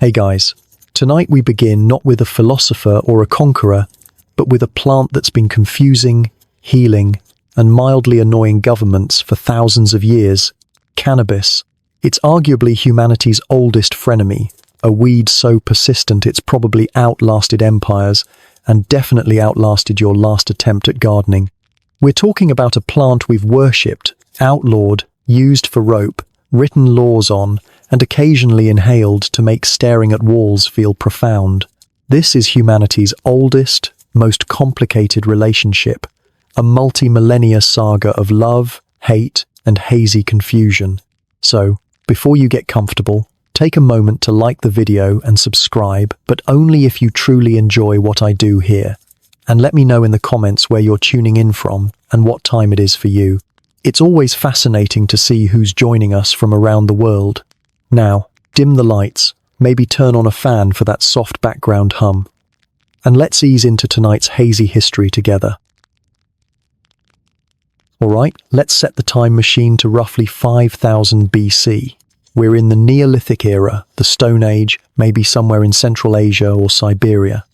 Hey guys, tonight we begin not with a philosopher or a conqueror, but with a plant that's been confusing, healing, and mildly annoying governments for thousands of years, cannabis. It's arguably humanity's oldest frenemy, a weed so persistent it's probably outlasted empires and definitely outlasted your last attempt at gardening. We're talking about a plant we've worshipped, outlawed, used for rope, written laws on, and occasionally inhaled to make staring at walls feel profound. This is humanity's oldest, most complicated relationship, a multi-millennia saga of love, hate, and hazy confusion. So, before you get comfortable, take a moment to like the video and subscribe, but only if you truly enjoy what I do here. And let me know in the comments where you're tuning in from and what time it is for you. It's always fascinating to see who's joining us from around the world. Now, dim the lights, maybe turn on a fan for that soft background hum. And let's ease into tonight's hazy history together. Alright, let's set the time machine to roughly 5000 BC. We're in the Neolithic era, the Stone Age, maybe somewhere in Central Asia or Siberia.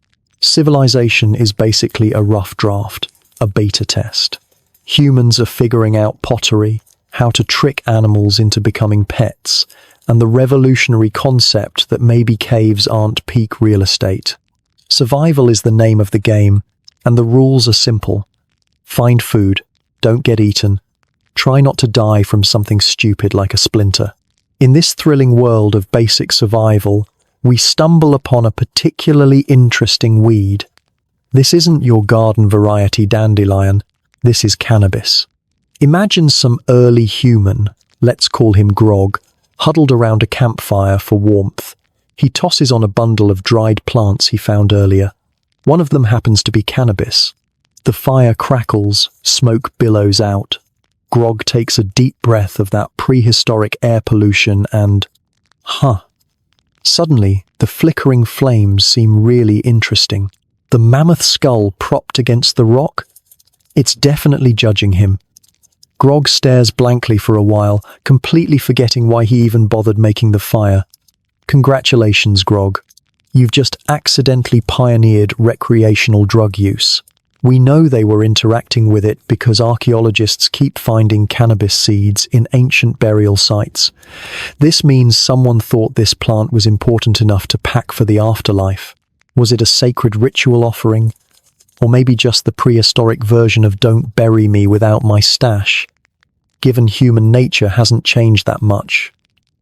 Civilization is basically a rough draft, a beta test. Humans are figuring out pottery, how to trick animals into becoming pets, and the revolutionary concept that maybe caves aren't peak real estate. Survival is the name of the game, and the rules are simple. Find food, don't get eaten, try not to die from something stupid like a splinter. In this thrilling world of basic survival, we stumble upon a particularly interesting weed. This isn't your garden variety dandelion, this is cannabis. Imagine some early human, let's call him Grog, huddled around a campfire for warmth. He tosses on a bundle of dried plants he found earlier. One of them happens to be cannabis. The fire crackles, smoke billows out. Grog takes a deep breath of that prehistoric air pollution and, Suddenly, the flickering flames seem really interesting. The mammoth skull propped against the rock? It's definitely judging him. Grog stares blankly for a while, completely forgetting why he even bothered making the fire. Congratulations, Grog. You've just accidentally pioneered recreational drug use. We know they were interacting with it because archaeologists keep finding cannabis seeds in ancient burial sites. This means someone thought this plant was important enough to pack for the afterlife. Was it a sacred ritual offering? Or maybe just the prehistoric version of "don't bury me without my stash"? Given human nature hasn't changed that much.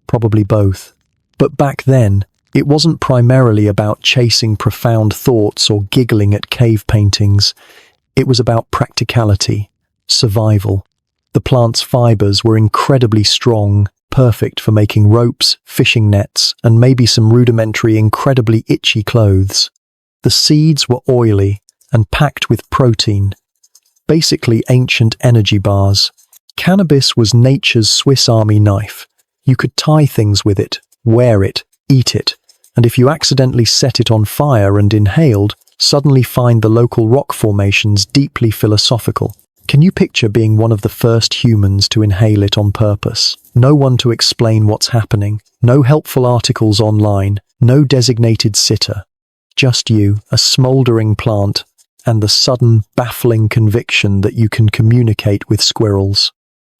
Probably both. But back then, it wasn't primarily about chasing profound thoughts or giggling at cave paintings. It was about practicality, survival. The plant's fibers were incredibly strong, perfect for making ropes, fishing nets, and maybe some rudimentary, incredibly itchy clothes. The seeds were oily and packed with protein, basically ancient energy bars. Cannabis was nature's Swiss Army knife. You could tie things with it, wear it, eat it, and if you accidentally set it on fire and inhaled, suddenly find the local rock formations deeply philosophical. Can you picture being one of the first humans to inhale it on purpose? No one to explain what's happening, no helpful articles online, no designated sitter. Just you, a smoldering plant, and the sudden, baffling conviction that you can communicate with squirrels.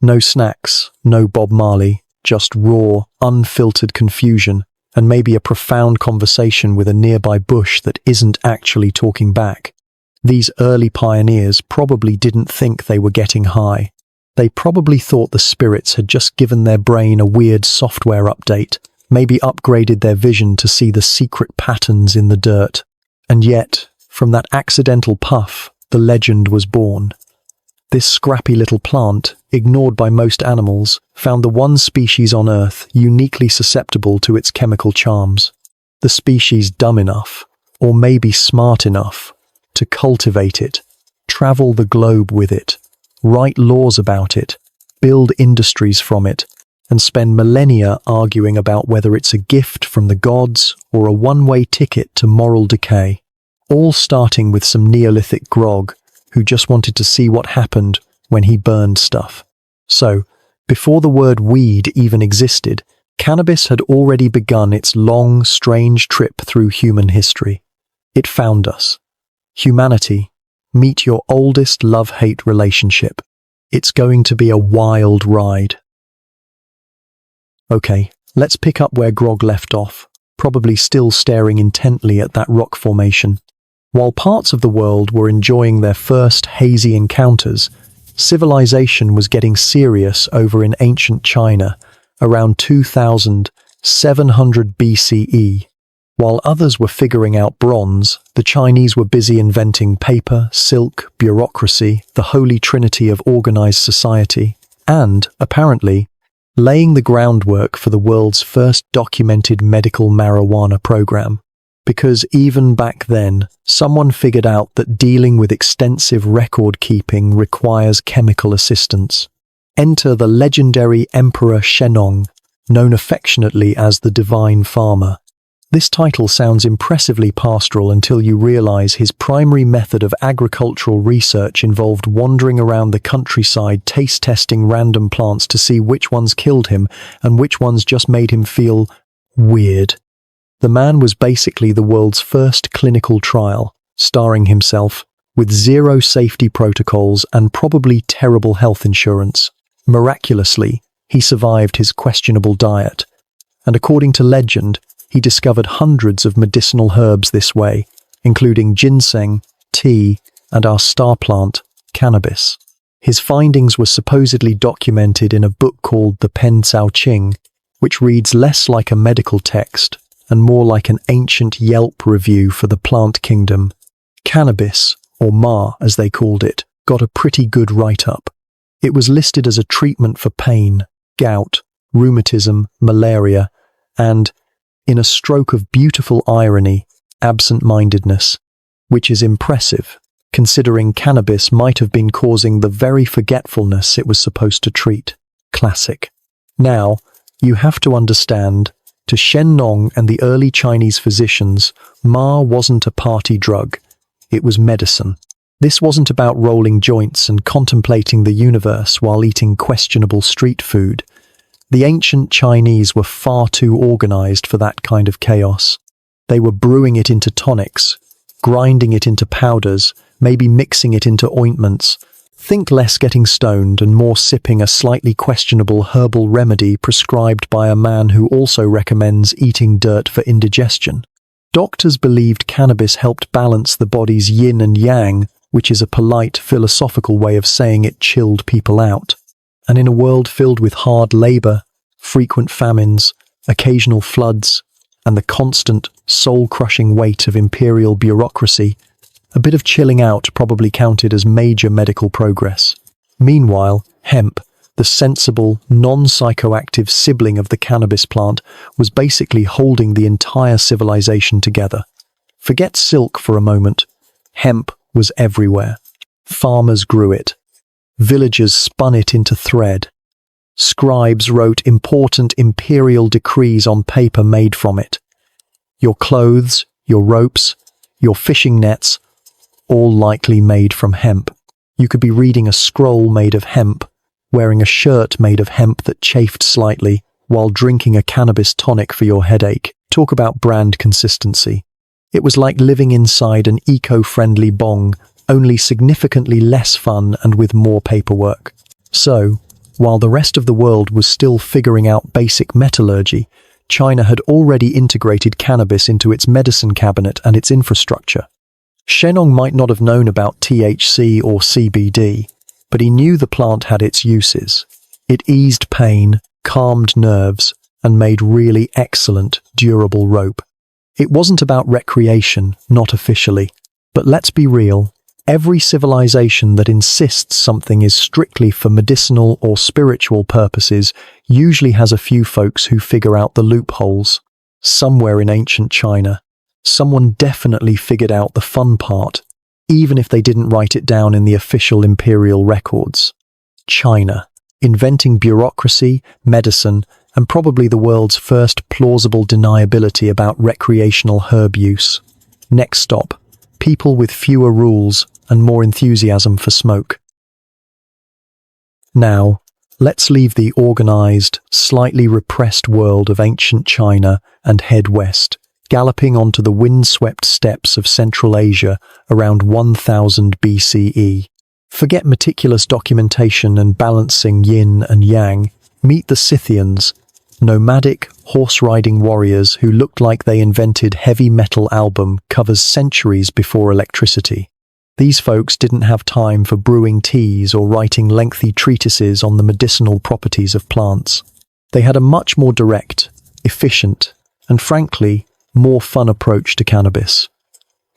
No snacks, no Bob Marley, just raw, unfiltered confusion, and maybe a profound conversation with a nearby bush that isn't actually talking back. These early pioneers probably didn't think they were getting high. They probably thought the spirits had just given their brain a weird software update, maybe upgraded their vision to see the secret patterns in the dirt. And yet, from that accidental puff, the legend was born. This scrappy little plant, ignored by most animals, found the one species on Earth uniquely susceptible to its chemical charms. The species dumb enough, or maybe smart enough, to cultivate it, travel the globe with it, write laws about it, build industries from it, and spend millennia arguing about whether it's a gift from the gods or a one-way ticket to moral decay. All starting with some Neolithic Grog who just wanted to see what happened when he burned stuff. So, before the word weed even existed, Cannabis had already begun its long, strange trip through human history. It found us. Humanity, meet your oldest love-hate relationship. It's going to be a wild ride. Okay, let's pick up where Grog left off, probably still staring intently at that rock formation. While parts of the world were enjoying their first hazy encounters, civilization was getting serious over in ancient China around 2700 BCE. While others were figuring out bronze, the Chinese were busy inventing paper, silk, bureaucracy, the holy trinity of organized society, and, apparently, laying the groundwork for the world's first documented medical marijuana program. Because even back then, someone figured out that dealing with extensive record-keeping requires chemical assistance. Enter the legendary Emperor Shennong, known affectionately as the Divine Farmer. This title sounds impressively pastoral until you realize his primary method of agricultural research involved wandering around the countryside taste-testing random plants to see which ones killed him and which ones just made him feel weird. The man was basically the world's first clinical trial, starring himself, with zero safety protocols and probably terrible health insurance. Miraculously, he survived his questionable diet, and according to legend, he discovered hundreds of medicinal herbs this way, including ginseng, tea, and our star plant, cannabis. His findings were supposedly documented in a book called the Pen Cao Qing, which reads less like a medical text and more like an ancient Yelp review for the plant kingdom. Cannabis, or Ma as they called it, got a pretty good write-up. It was listed as a treatment for pain, gout, rheumatism, malaria, and, in a stroke of beautiful irony, absent-mindedness, which is impressive, considering cannabis might have been causing the very forgetfulness it was supposed to treat. Classic. Now, you have to understand, to Shennong and the early Chinese physicians, Ma wasn't a party drug. It was medicine. This wasn't about rolling joints and contemplating the universe while eating questionable street food. The ancient Chinese were far too organized for that kind of chaos. They were brewing it into tonics, grinding it into powders, maybe mixing it into ointments. Think less getting stoned and more sipping a slightly questionable herbal remedy prescribed by a man who also recommends eating dirt for indigestion. Doctors believed cannabis helped balance the body's yin and yang, which is a polite, philosophical way of saying it chilled people out. And in a world filled with hard labor, frequent famines, occasional floods, and the constant, soul-crushing weight of imperial bureaucracy, a bit of chilling out probably counted as major medical progress. Meanwhile, hemp, the sensible, non-psychoactive sibling of the cannabis plant, was basically holding the entire civilization together. Forget silk for a moment. Hemp was everywhere. Farmers grew it. Villagers spun it into thread. Scribes wrote important imperial decrees on paper made from it. Your clothes, your ropes, your fishing nets, all likely made from hemp. You could be reading a scroll made of hemp, wearing a shirt made of hemp that chafed slightly, while drinking a cannabis tonic for your headache. Talk about brand consistency. It was like living inside an eco-friendly bong, only significantly less fun and with more paperwork. So, while the rest of the world was still figuring out basic metallurgy, China had already integrated cannabis into its medicine cabinet and its infrastructure. Shennong might not have known about THC or CBD, but he knew the plant had its uses. It eased pain, calmed nerves, and made really excellent, durable rope. It wasn't about recreation, not officially. But let's be real, every civilization that insists something is strictly for medicinal or spiritual purposes usually has a few folks who figure out the loopholes. Somewhere in ancient China, someone definitely figured out the fun part, even if they didn't write it down in the official imperial records. China, inventing bureaucracy, medicine, and probably the world's first plausible deniability about recreational herb use. Next stop, people with fewer rules and more enthusiasm for smoke. Now, Let's leave the organized, slightly repressed world of ancient China and head west, galloping onto the windswept steppes of Central Asia around 1000 BCE. Forget meticulous documentation and balancing yin and yang. Meet the Scythians, nomadic, horse-riding warriors who looked like they invented heavy metal album covers centuries before electricity. These folks didn't have time for brewing teas or writing lengthy treatises on the medicinal properties of plants. They had a much more direct, efficient, and frankly, more fun approach to cannabis.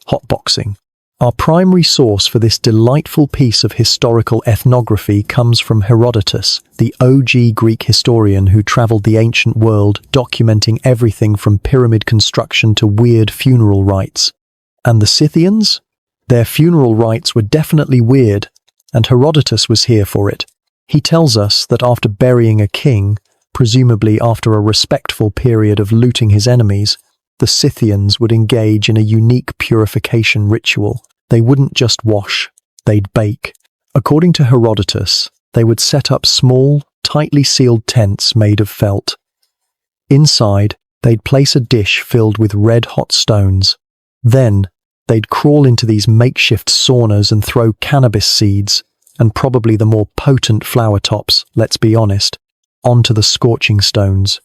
Hotboxing. Our primary source for this delightful piece of historical ethnography comes from Herodotus, the OG Greek historian who traveled the ancient world documenting everything from pyramid construction to weird funeral rites. And the Scythians? Their funeral rites were definitely weird, and Herodotus was here for it. He tells us that after burying a king, presumably after a respectful period of looting his enemies, the Scythians would engage in a unique purification ritual. They wouldn't just wash, they'd bake. According to Herodotus, they would set up small, tightly sealed tents made of felt. Inside, they'd place a dish filled with red-hot stones. Then, they'd crawl into these makeshift saunas and throw cannabis seeds, and probably the more potent flower tops, let's be honest, onto the scorching stones.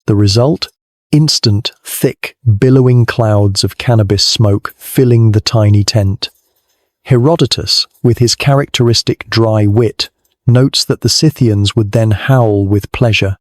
The result? Instant, thick, billowing clouds of cannabis smoke filling the tiny tent. Herodotus, with his characteristic dry wit, notes that the Scythians would then howl with pleasure.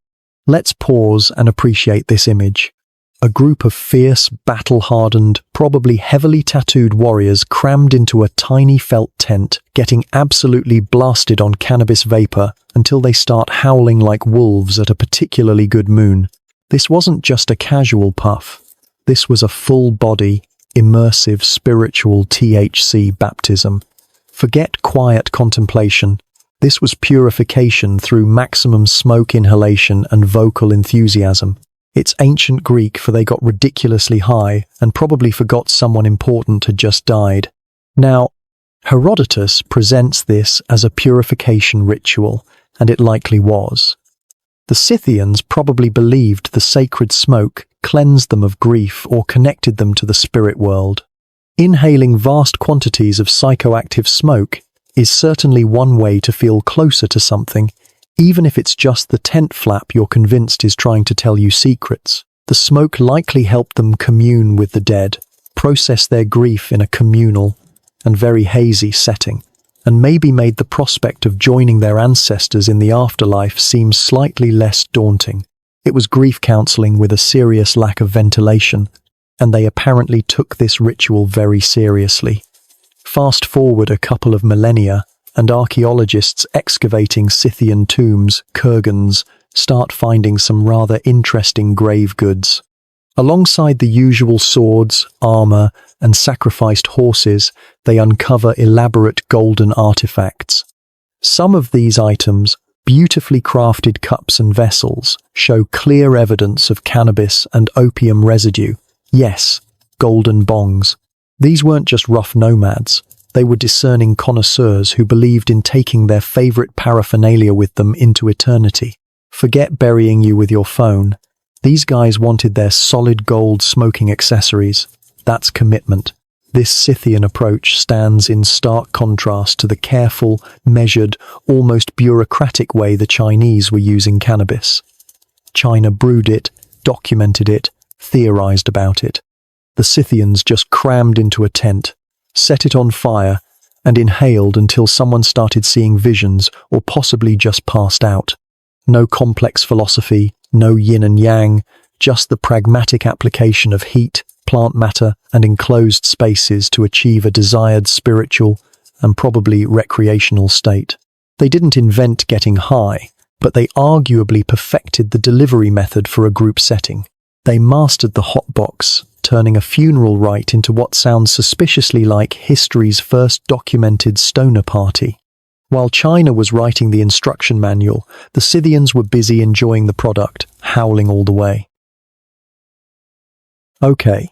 Let's pause and appreciate this image. A group of fierce, battle-hardened, probably heavily tattooed warriors crammed into a tiny felt tent, getting absolutely blasted on cannabis vapor until they start howling like wolves at a particularly good moon. This wasn't just a casual puff. This was a full-body, immersive spiritual THC baptism. Forget quiet contemplation. This was purification through maximum smoke inhalation and vocal enthusiasm. It's ancient Greek, for they got ridiculously high and probably forgot someone important had just died. Now, Herodotus presents this as a purification ritual, and it likely was. The Scythians probably believed the sacred smoke cleansed them of grief or connected them to the spirit world. Inhaling vast quantities of psychoactive smoke is certainly one way to feel closer to something, even if it's just the tent flap you're convinced is trying to tell you secrets. The smoke likely helped them commune with the dead, process their grief in a communal and very hazy setting, and maybe made the prospect of joining their ancestors in the afterlife seem slightly less daunting. It was grief counseling with a serious lack of ventilation, and they apparently took this ritual very seriously. Fast forward a couple of millennia, and archaeologists excavating Scythian tombs, kurgans, start finding some rather interesting grave goods. Alongside the usual swords, armor, and sacrificed horses, they uncover elaborate golden artifacts. Some of these items, beautifully crafted cups and vessels, show clear evidence of cannabis and opium residue. Yes, golden bongs. These weren't just rough nomads. They were discerning connoisseurs who believed in taking their favorite paraphernalia with them into eternity. Forget burying you with your phone. These guys wanted their solid gold smoking accessories. That's commitment. This Scythian approach stands in stark contrast to the careful, measured, almost bureaucratic way the Chinese were using cannabis. China brewed it, documented it, theorized about it. The Scythians just crammed into a tent, set it on fire, and inhaled until someone started seeing visions or possibly just passed out. No complex philosophy, no yin and yang, just the pragmatic application of heat, plant matter, and enclosed spaces to achieve a desired spiritual and probably recreational state. They didn't invent getting high, but they arguably perfected the delivery method for a group setting. They mastered the hotbox, turning a funeral rite into what sounds suspiciously like history's first documented stoner party. While China was writing the instruction manual, the Scythians were busy enjoying the product, howling all the way. Okay,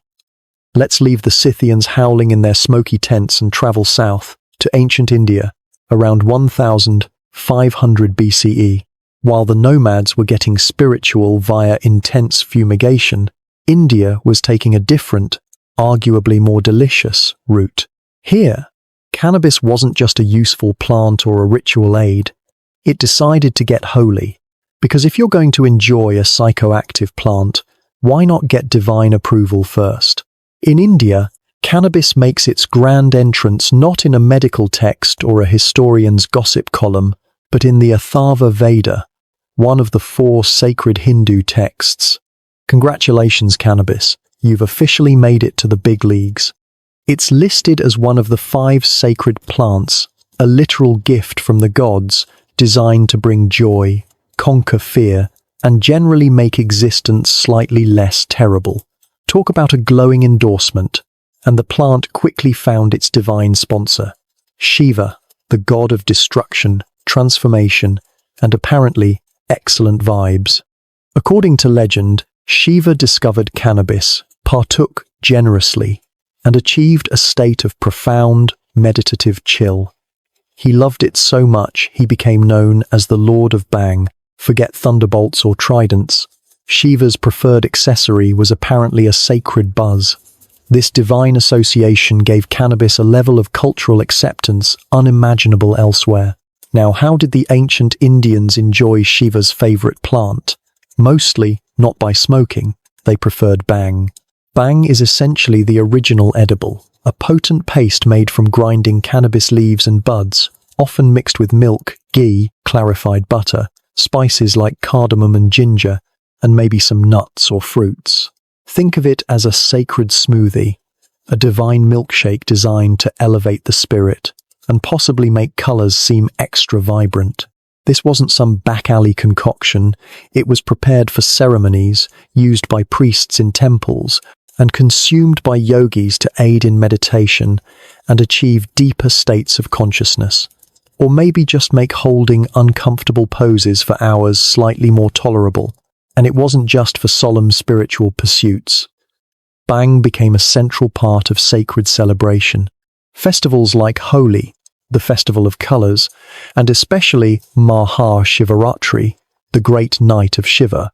let's leave the Scythians howling in their smoky tents and travel south to ancient India, around 1500 BCE. While the nomads were getting spiritual via intense fumigation, India was taking a different, arguably more delicious, route. Here, cannabis wasn't just a useful plant or a ritual aid. It decided to get holy, because if you're going to enjoy a psychoactive plant, why not get divine approval first? In India, cannabis makes its grand entrance not in a medical text or a historian's gossip column, but in the Atharva Veda, one of the 4 sacred Hindu texts. Congratulations, cannabis, you've officially made it to the big leagues. It's listed as one of the 5 sacred plants, a literal gift from the gods designed to bring joy, conquer fear, and generally make existence slightly less terrible. Talk about a glowing endorsement, and the plant quickly found its divine sponsor, Shiva, the god of destruction, transformation, and apparently excellent vibes. According to legend, Shiva discovered cannabis, partook generously, and achieved a state of profound, meditative chill. He loved it so much he became known as the Lord of Bang. Forget thunderbolts or tridents. Shiva's preferred accessory was apparently a sacred buzz. This divine association gave cannabis a level of cultural acceptance unimaginable elsewhere. Now, how did the ancient Indians enjoy Shiva's favorite plant? Mostly not by smoking. They preferred bang. Bang is essentially the original edible, a potent paste made from grinding cannabis leaves and buds, often mixed with milk, ghee, clarified butter, spices like cardamom and ginger, and maybe some nuts or fruits. Think of it as a sacred smoothie, a divine milkshake designed to elevate the spirit and possibly make colors seem extra vibrant. This wasn't some back-alley concoction. It was prepared for ceremonies, used by priests in temples, and consumed by yogis to aid in meditation and achieve deeper states of consciousness. Or maybe just make holding uncomfortable poses for hours slightly more tolerable. And it wasn't just for solemn spiritual pursuits. Bang became a central part of sacred celebration. Festivals like Holi, the Festival of Colors, and especially Maha Shivaratri, the Great Night of Shiva,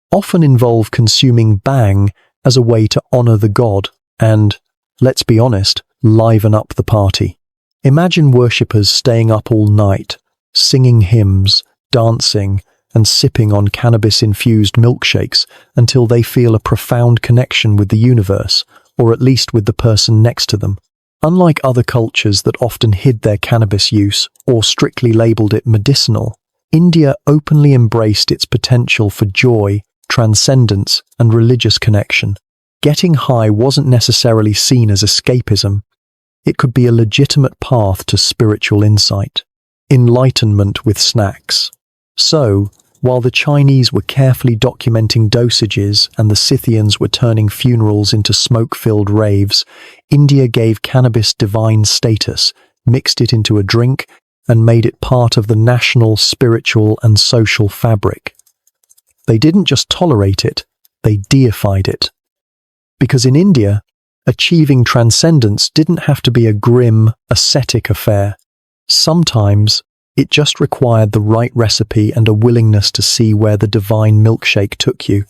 often involve consuming bang as a way to honor the god and, let's be honest, liven up the party. Imagine worshippers staying up all night, singing hymns, dancing, and sipping on cannabis-infused milkshakes until they feel a profound connection with the universe, or at least with the person next to them. Unlike other cultures that often hid their cannabis use or strictly labeled it medicinal, India openly embraced its potential for joy, transcendence, and religious connection. Getting high wasn't necessarily seen as escapism. It could be a legitimate path to spiritual insight, enlightenment with snacks. So, while the Chinese were carefully documenting dosages and the Scythians were turning funerals into smoke-filled raves, India gave cannabis divine status, mixed it into a drink, and made it part of the national, spiritual, and social fabric. They didn't just tolerate it, they deified it. Because in India, achieving transcendence didn't have to be a grim, ascetic affair. Sometimes, it just required the right recipe and a willingness to see where the divine milkshake took you.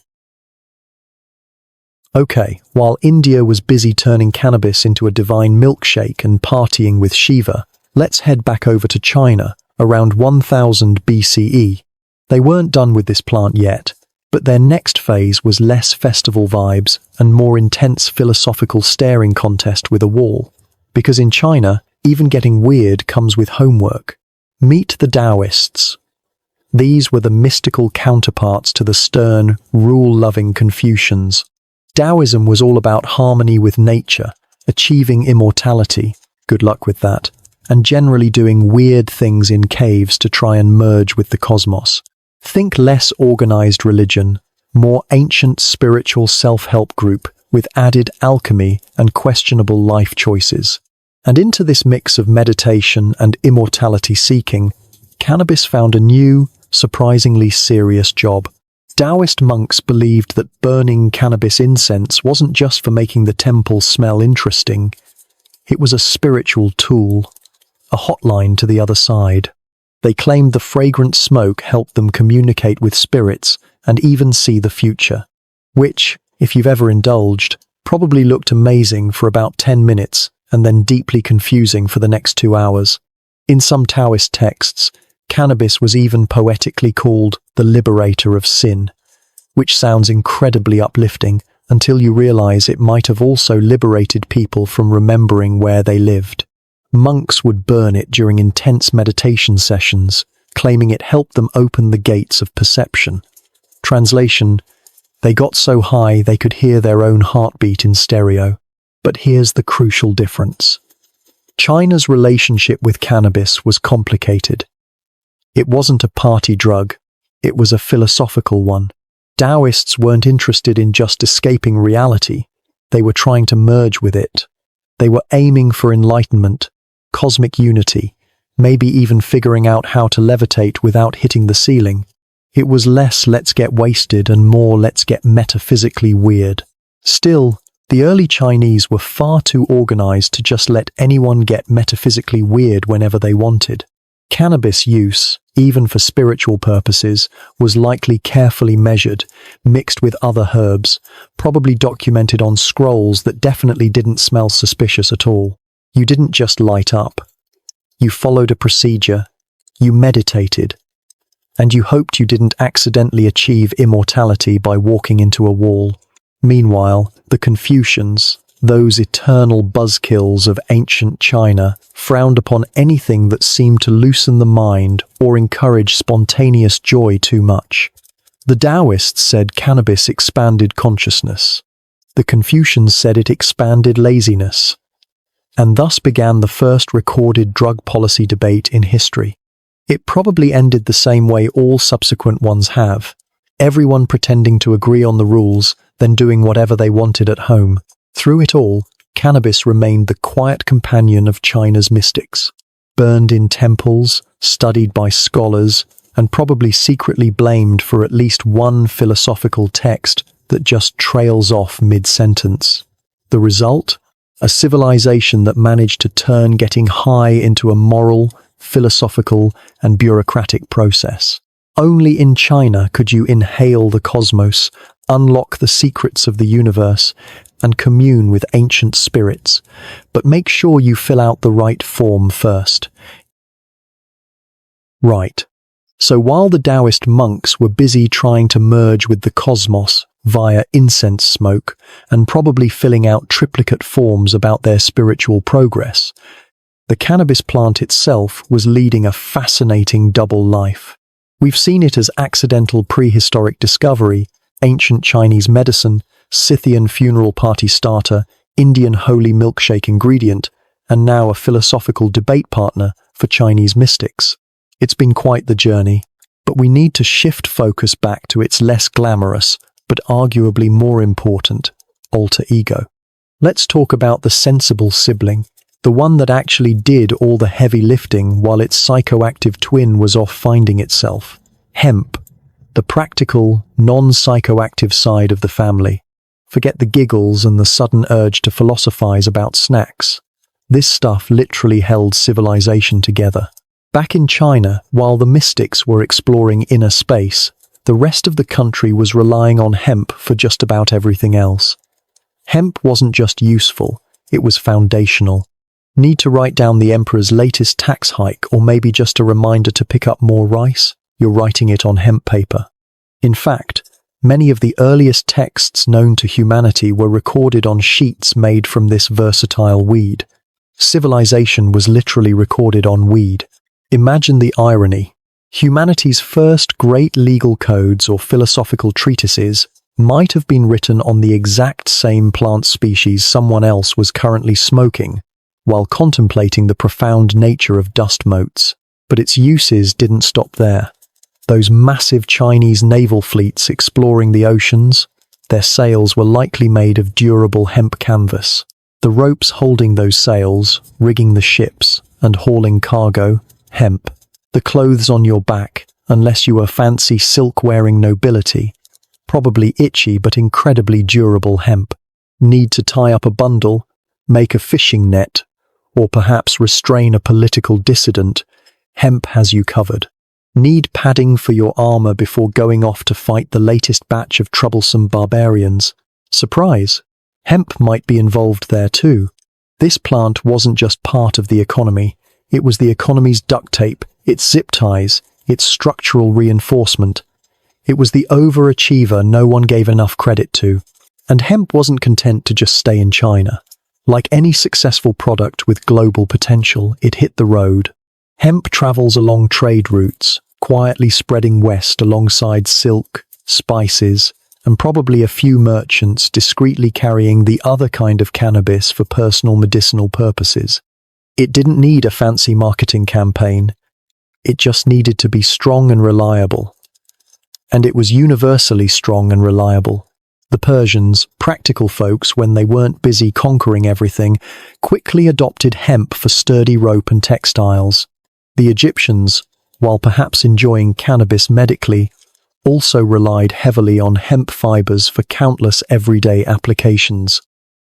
Okay, while India was busy turning cannabis into a divine milkshake and partying with Shiva, let's head back over to China, around 1000 BCE. They weren't done with this plant yet, but their next phase was less festival vibes and more intense philosophical staring contest with a wall. Because in China, even getting weird comes with homework. Meet the Taoists. These were the mystical counterparts to the stern, rule-loving Confucians. Taoism was all about harmony with nature, achieving immortality, good luck with that, and generally doing weird things in caves to try and merge with the cosmos. Think less organized religion, more ancient spiritual self-help group with added alchemy and questionable life choices. And into this mix of meditation and immortality seeking, cannabis found a new, surprisingly serious job. Taoist monks believed that burning cannabis incense wasn't just for making the temple smell interesting. It was a spiritual tool, a hotline to the other side. They claimed the fragrant smoke helped them communicate with spirits and even see the future, which, if you've ever indulged, probably looked amazing for about 10 minutes and then deeply confusing for the next 2 hours. In some Taoist texts, cannabis was even poetically called the liberator of sin, which sounds incredibly uplifting until you realize it might have also liberated people from remembering where they lived. Monks would burn it during intense meditation sessions, claiming it helped them open the gates of perception. Translation: they got so high they could hear their own heartbeat in stereo. But here's the crucial difference. China's relationship with cannabis was complicated. It wasn't a party drug, it was a philosophical one. Taoists weren't interested in just escaping reality, they were trying to merge with it. They were aiming for enlightenment, cosmic unity, maybe even figuring out how to levitate without hitting the ceiling. It was less let's get wasted and more let's get metaphysically weird. Still, the early Chinese were far too organized to just let anyone get metaphysically weird whenever they wanted. Cannabis use, even for spiritual purposes, was likely carefully measured, mixed with other herbs, probably documented on scrolls that definitely didn't smell suspicious at all. You didn't just light up. You followed a procedure, you meditated, and you hoped you didn't accidentally achieve immortality by walking into a wall. Meanwhile, the Confucians, those eternal buzzkills of ancient China, frowned upon anything that seemed to loosen the mind or encourage spontaneous joy too much. The Taoists said cannabis expanded consciousness. The Confucians said it expanded laziness. And thus began the first recorded drug policy debate in history. It probably ended the same way all subsequent ones have, everyone pretending to agree on the rules, then doing whatever they wanted at home. Through it all, cannabis remained the quiet companion of China's mystics. Burned in temples, studied by scholars, and probably secretly blamed for at least one philosophical text that just trails off mid-sentence. The result? A civilization that managed to turn getting high into a moral, philosophical, and bureaucratic process. Only in China could you inhale the cosmos, unlock the secrets of the universe, and commune with ancient spirits. But make sure you fill out the right form first. Right. So while the Taoist monks were busy trying to merge with the cosmos via incense smoke and probably filling out triplicate forms about their spiritual progress, the cannabis plant itself was leading a fascinating double life. We've seen it as accidental prehistoric discovery, ancient Chinese medicine, Scythian funeral party starter, Indian holy milkshake ingredient, and now a philosophical debate partner for Chinese mystics. It's been quite the journey, but we need to shift focus back to its less glamorous, but arguably more important, alter ego. Let's talk about the sensible sibling, the one that actually did all the heavy lifting while its psychoactive twin was off finding itself. Hemp, the practical, non-psychoactive side of the family. Forget the giggles and the sudden urge to philosophize about snacks. This stuff literally held civilization together. Back in China, while the mystics were exploring inner space, the rest of the country was relying on hemp for just about everything else. Hemp wasn't just useful, it was foundational. Need to write down the emperor's latest tax hike or maybe just a reminder to pick up more rice? You're writing it on hemp paper. In fact, many of the earliest texts known to humanity were recorded on sheets made from this versatile weed. Civilization was literally recorded on weed. Imagine the irony. Humanity's first great legal codes or philosophical treatises might have been written on the exact same plant species someone else was currently smoking, while contemplating the profound nature of dust motes. But its uses didn't stop there. Those massive Chinese naval fleets exploring the oceans, their sails were likely made of durable hemp canvas. The ropes holding those sails, rigging the ships, and hauling cargo, hemp. The clothes on your back, unless you were fancy silk-wearing nobility, probably itchy but incredibly durable hemp. Need to tie up a bundle, make a fishing net, or perhaps restrain a political dissident, hemp has you covered. Need padding for your armor before going off to fight the latest batch of troublesome barbarians? Surprise! Hemp might be involved there too. This plant wasn't just part of the economy, it was the economy's duct tape, its zip ties, its structural reinforcement. It was the overachiever no one gave enough credit to. And hemp wasn't content to just stay in China. Like any successful product with global potential, it hit the road. Hemp travels along trade routes, quietly spreading west alongside silk, spices, and probably a few merchants discreetly carrying the other kind of cannabis for personal medicinal purposes. It didn't need a fancy marketing campaign. It just needed to be strong and reliable. And it was universally strong and reliable. The Persians, practical folks when they weren't busy conquering everything, quickly adopted hemp for sturdy rope and textiles. The Egyptians, while perhaps enjoying cannabis medically, also relied heavily on hemp fibers for countless everyday applications.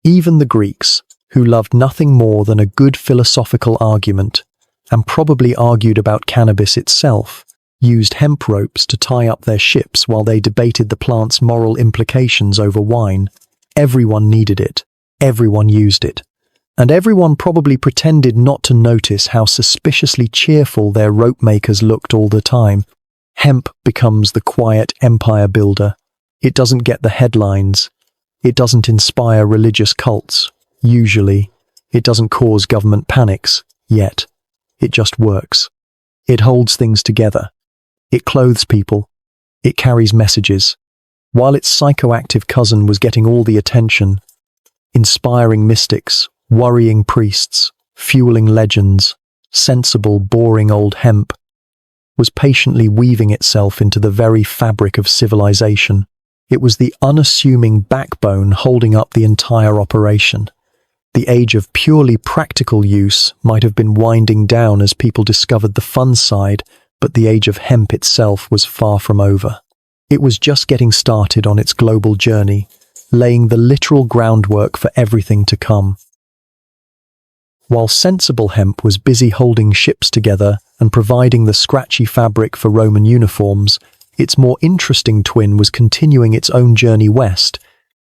Even the Greeks, who loved nothing more than a good philosophical argument, and probably argued about cannabis itself, used hemp ropes to tie up their ships while they debated the plant's moral implications over wine. Everyone needed it. Everyone used it. And everyone probably pretended not to notice how suspiciously cheerful their rope makers looked all the time. Hemp becomes the quiet empire builder. It doesn't get the headlines. It doesn't inspire religious cults. Usually, it doesn't cause government panics. Yet, it just works. It holds things together. It clothes people. It carries messages. While its psychoactive cousin was getting all the attention, inspiring mystics, worrying priests, fueling legends, sensible, boring old hemp was patiently weaving itself into the very fabric of civilization. It was the unassuming backbone holding up the entire operation. The age of purely practical use might have been winding down as people discovered the fun side, but the age of hemp itself was far from over. It was just getting started on its global journey, laying the literal groundwork for everything to come. While sensible hemp was busy holding ships together and providing the scratchy fabric for Roman uniforms, its more interesting twin was continuing its own journey west,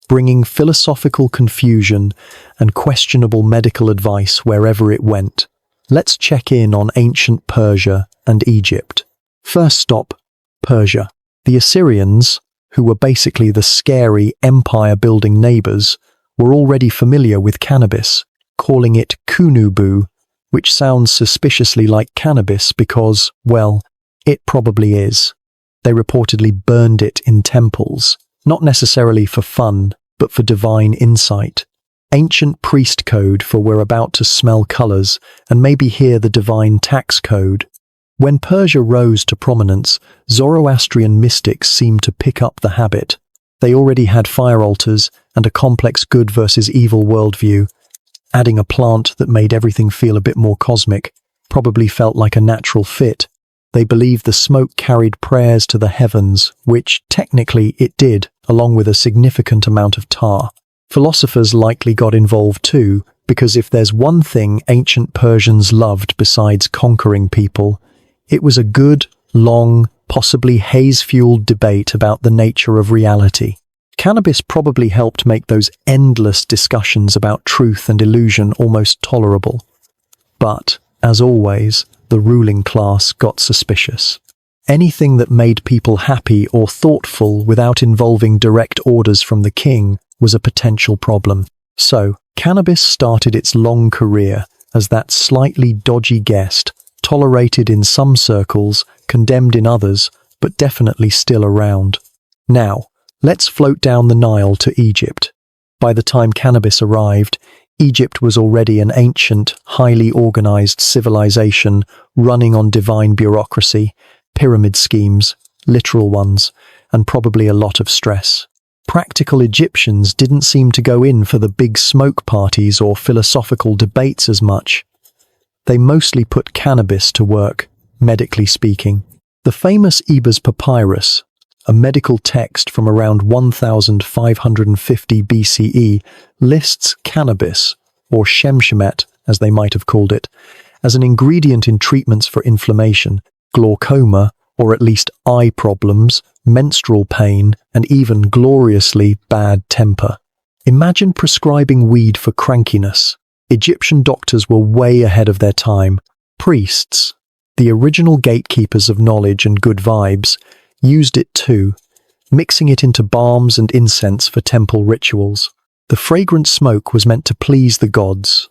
bringing philosophical confusion and questionable medical advice wherever it went. Let's check in on ancient Persia and Egypt. First stop, Persia. The Assyrians, who were basically the scary empire-building neighbors, were already familiar with cannabis, calling it kunubu, which sounds suspiciously like cannabis because, well, it probably is. They reportedly burned it in temples, not necessarily for fun, but for divine insight. Ancient priest code for we're about to smell colors and maybe hear the divine tax code. When Persia rose to prominence, Zoroastrian mystics seemed to pick up the habit. They already had fire altars and a complex good versus evil worldview. Adding a plant that made everything feel a bit more cosmic probably felt like a natural fit. They believed the smoke carried prayers to the heavens, which technically it did, along with a significant amount of tar. Philosophers likely got involved too, because if there's one thing ancient Persians loved besides conquering people, it was a good, long, possibly haze-fueled debate about the nature of reality. Cannabis probably helped make those endless discussions about truth and illusion almost tolerable. But, as always, the ruling class got suspicious. Anything that made people happy or thoughtful without involving direct orders from the king was a potential problem. So, cannabis started its long career as that slightly dodgy guest, tolerated in some circles, condemned in others, but definitely still around. Now, let's float down the Nile to Egypt. By the time cannabis arrived, Egypt was already an ancient, highly organized civilization running on divine bureaucracy, pyramid schemes, literal ones, and probably a lot of stress. Practical Egyptians didn't seem to go in for the big smoke parties or philosophical debates as much. They mostly put cannabis to work, medically speaking. The famous Ebers Papyrus, a medical text from around 1550 BCE, lists cannabis, or Shemshemet as they might have called it, as an ingredient in treatments for inflammation, glaucoma, or at least eye problems, menstrual pain, and even gloriously bad temper. Imagine prescribing weed for crankiness. Egyptian doctors were way ahead of their time. Priests, the original gatekeepers of knowledge and good vibes, used it too, mixing it into balms and incense for temple rituals. The fragrant smoke was meant to please the gods,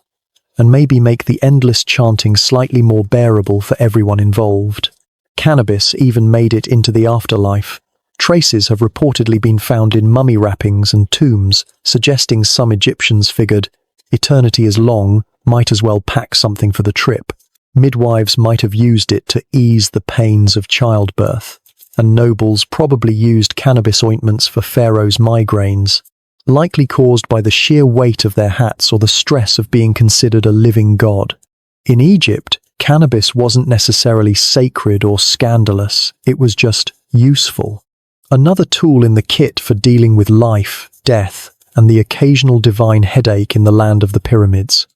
and maybe make the endless chanting slightly more bearable for everyone involved. Cannabis even made it into the afterlife. Traces have reportedly been found in mummy wrappings and tombs, suggesting some Egyptians figured, eternity is long, might as well pack something for the trip. Midwives might have used it to ease the pains of childbirth, and nobles probably used cannabis ointments for pharaohs' migraines, likely caused by the sheer weight of their hats or the stress of being considered a living god. In Egypt, cannabis wasn't necessarily sacred or scandalous, it was just useful. Another tool in the kit for dealing with life, death, and the occasional divine headache in the land of the pyramids.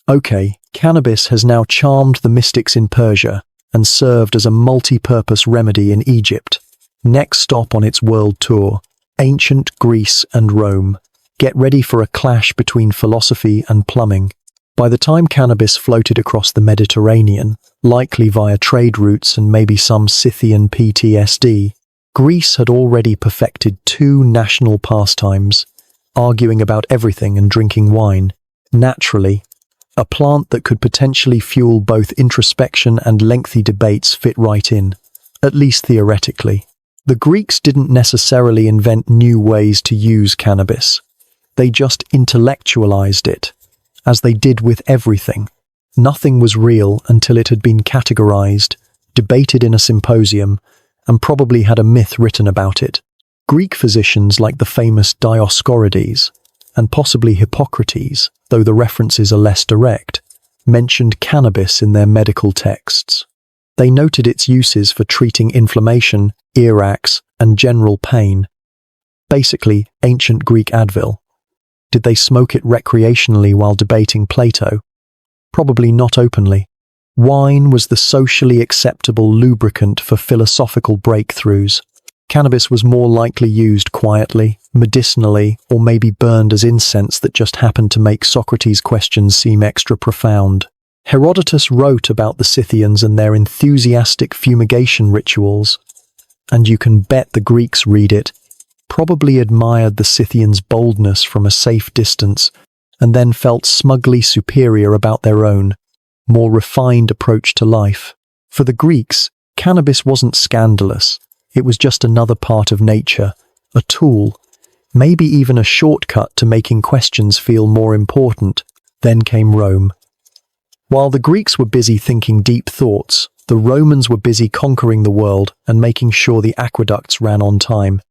Okay, cannabis has now charmed the mystics in Persia and served as a multi-purpose remedy in Egypt. Next stop on its world tour, ancient Greece and Rome. Get ready for a clash between philosophy and plumbing. By the time cannabis floated across the Mediterranean, likely via trade routes and maybe some Scythian PTSD, Greece had already perfected two national pastimes, arguing about everything and drinking wine. Naturally, a plant that could potentially fuel both introspection and lengthy debates fit right in, at least theoretically. The Greeks didn't necessarily invent new ways to use cannabis. They just intellectualized it, as they did with everything. Nothing was real until it had been categorized, debated in a symposium, and probably had a myth written about it. Greek physicians like the famous Dioscorides, and possibly Hippocrates, though the references are less direct, mentioned cannabis in their medical texts. They noted its uses for treating inflammation, earache, and general pain. Basically, ancient Greek Advil. Did they smoke it recreationally while debating Plato? Probably not openly. Wine was the socially acceptable lubricant for philosophical breakthroughs. Cannabis was more likely used quietly, medicinally, or maybe burned as incense that just happened to make Socrates' questions seem extra profound. Herodotus wrote about the Scythians and their enthusiastic fumigation rituals, and you can bet the Greeks read it, probably admired the Scythians' boldness from a safe distance, and then felt smugly superior about their own, more refined approach to life. For the Greeks, cannabis wasn't scandalous. It was just another part of nature, a tool, maybe even a shortcut to making questions feel more important. Then came Rome. While the Greeks were busy thinking deep thoughts, the Romans were busy conquering the world and making sure the aqueducts ran on time.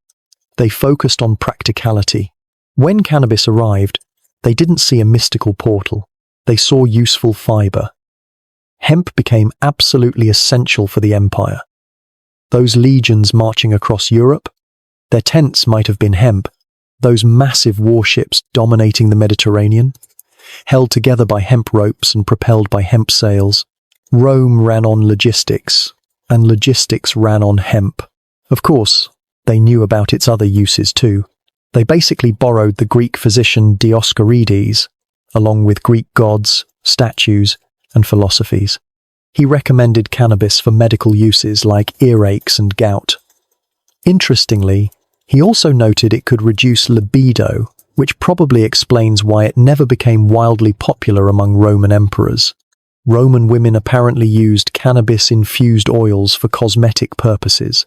They focused on practicality. When cannabis arrived, they didn't see a mystical portal. They saw useful fiber. Hemp became absolutely essential for the empire. Those legions marching across Europe, their tents might have been hemp. Those massive warships dominating the Mediterranean, held together by hemp ropes and propelled by hemp sails. Rome ran on logistics, and logistics ran on hemp. Of course, they knew about its other uses too. They basically borrowed the Greek physician Dioscorides, along with Greek gods, statues, and philosophies. He recommended cannabis for medical uses like earaches and gout. Interestingly, he also noted it could reduce libido, which probably explains why it never became wildly popular among Roman emperors. Roman women apparently used cannabis-infused oils for cosmetic purposes,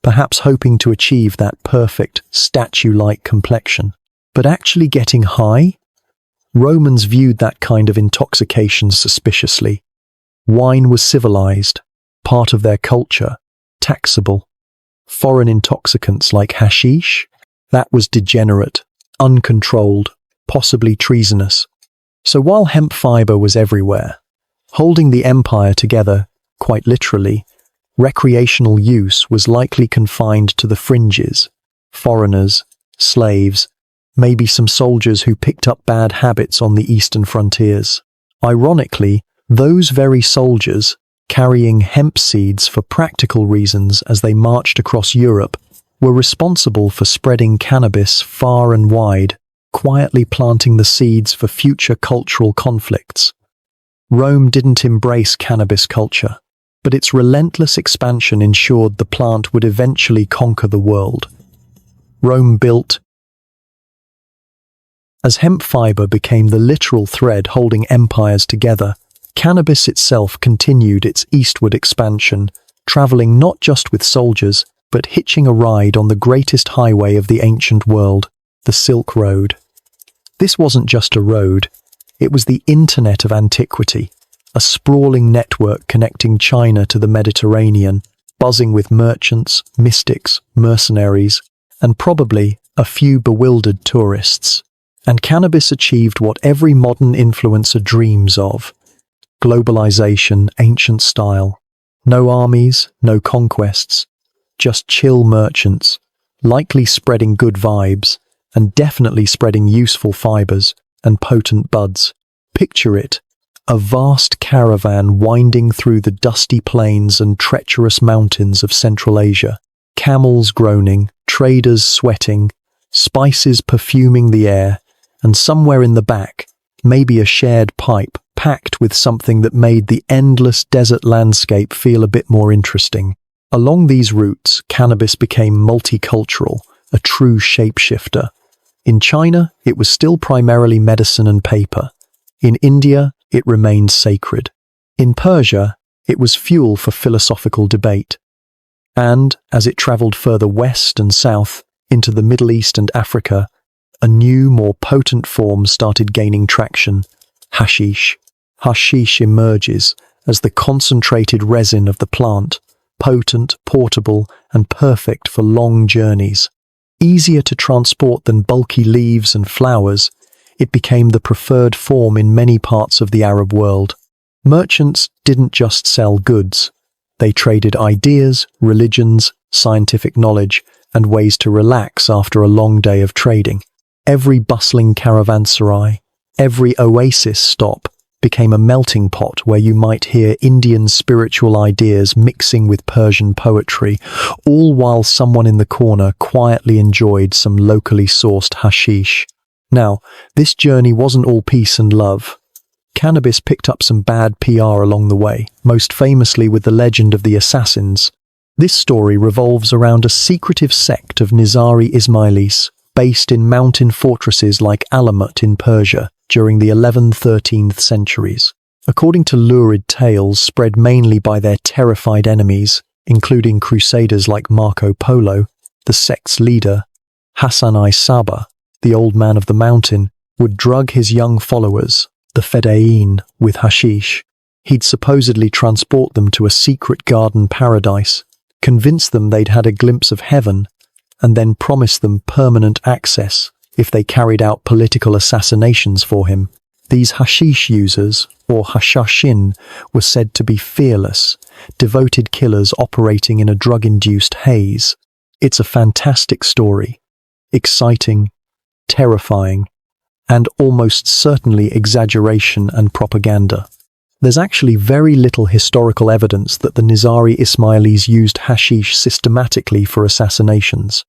perhaps hoping to achieve that perfect, statue-like complexion. But actually getting high? Romans viewed that kind of intoxication suspiciously. Wine was civilized, part of their culture, taxable. Foreign intoxicants like hashish? That was degenerate, uncontrolled, possibly treasonous. So while hemp fiber was everywhere, holding the empire together, quite literally, recreational use was likely confined to the fringes, foreigners, slaves, maybe some soldiers who picked up bad habits on the eastern frontiers. Ironically, those very soldiers, carrying hemp seeds for practical reasons as they marched across Europe, were responsible for spreading cannabis far and wide, quietly planting the seeds for future cultural conflicts. Rome didn't embrace cannabis culture, but its relentless expansion ensured the plant would eventually conquer the world. Rome built. As hemp fiber became the literal thread holding empires together, cannabis itself continued its eastward expansion, traveling not just with soldiers, but hitching a ride on the greatest highway of the ancient world, the Silk Road. This wasn't just a road, it was the internet of antiquity, a sprawling network connecting China to the Mediterranean, buzzing with merchants, mystics, mercenaries, and probably a few bewildered tourists. And cannabis achieved what every modern influencer dreams of: globalization, ancient style. No armies, no conquests, just chill merchants, likely spreading good vibes, and definitely spreading useful fibers and potent buds. Picture it, a vast caravan winding through the dusty plains and treacherous mountains of Central Asia, camels groaning, traders sweating, spices perfuming the air, and somewhere in the back, maybe a shared pipe packed with something that made the endless desert landscape feel a bit more interesting. Along these routes, cannabis became multicultural, a true shapeshifter. In China, it was still primarily medicine and paper. In India, it remained sacred. In Persia, it was fuel for philosophical debate. And, as it traveled further west and south, into the Middle East and Africa, a new, more potent form started gaining traction: hashish. Hashish emerges as the concentrated resin of the plant, potent, portable, and perfect for long journeys. Easier to transport than bulky leaves and flowers, it became the preferred form in many parts of the Arab world. Merchants didn't just sell goods. They traded ideas, religions, scientific knowledge, and ways to relax after a long day of trading. Every bustling caravanserai, every oasis stop, became a melting pot where you might hear Indian spiritual ideas mixing with Persian poetry, all while someone in the corner quietly enjoyed some locally sourced hashish. Now, this journey wasn't all peace and love. Cannabis picked up some bad PR along the way, most famously with the legend of the assassins. This story revolves around a secretive sect of Nizari Ismailis, based in mountain fortresses like Alamut in Persia during the 11th–13th centuries. According to lurid tales spread mainly by their terrified enemies, including crusaders like Marco Polo, the sect's leader, Hassan I Saba, the old man of the mountain, would drug his young followers, the Fedayeen, with hashish. He'd supposedly transport them to a secret garden paradise, convince them they'd had a glimpse of heaven, and then promise them permanent access if they carried out political assassinations for him. These hashish users, or hashashin, were said to be fearless, devoted killers operating in a drug-induced haze. It's a fantastic story, exciting, terrifying, and almost certainly exaggeration and propaganda. There's actually very little historical evidence that the Nizari Ismailis used hashish systematically for assassinations.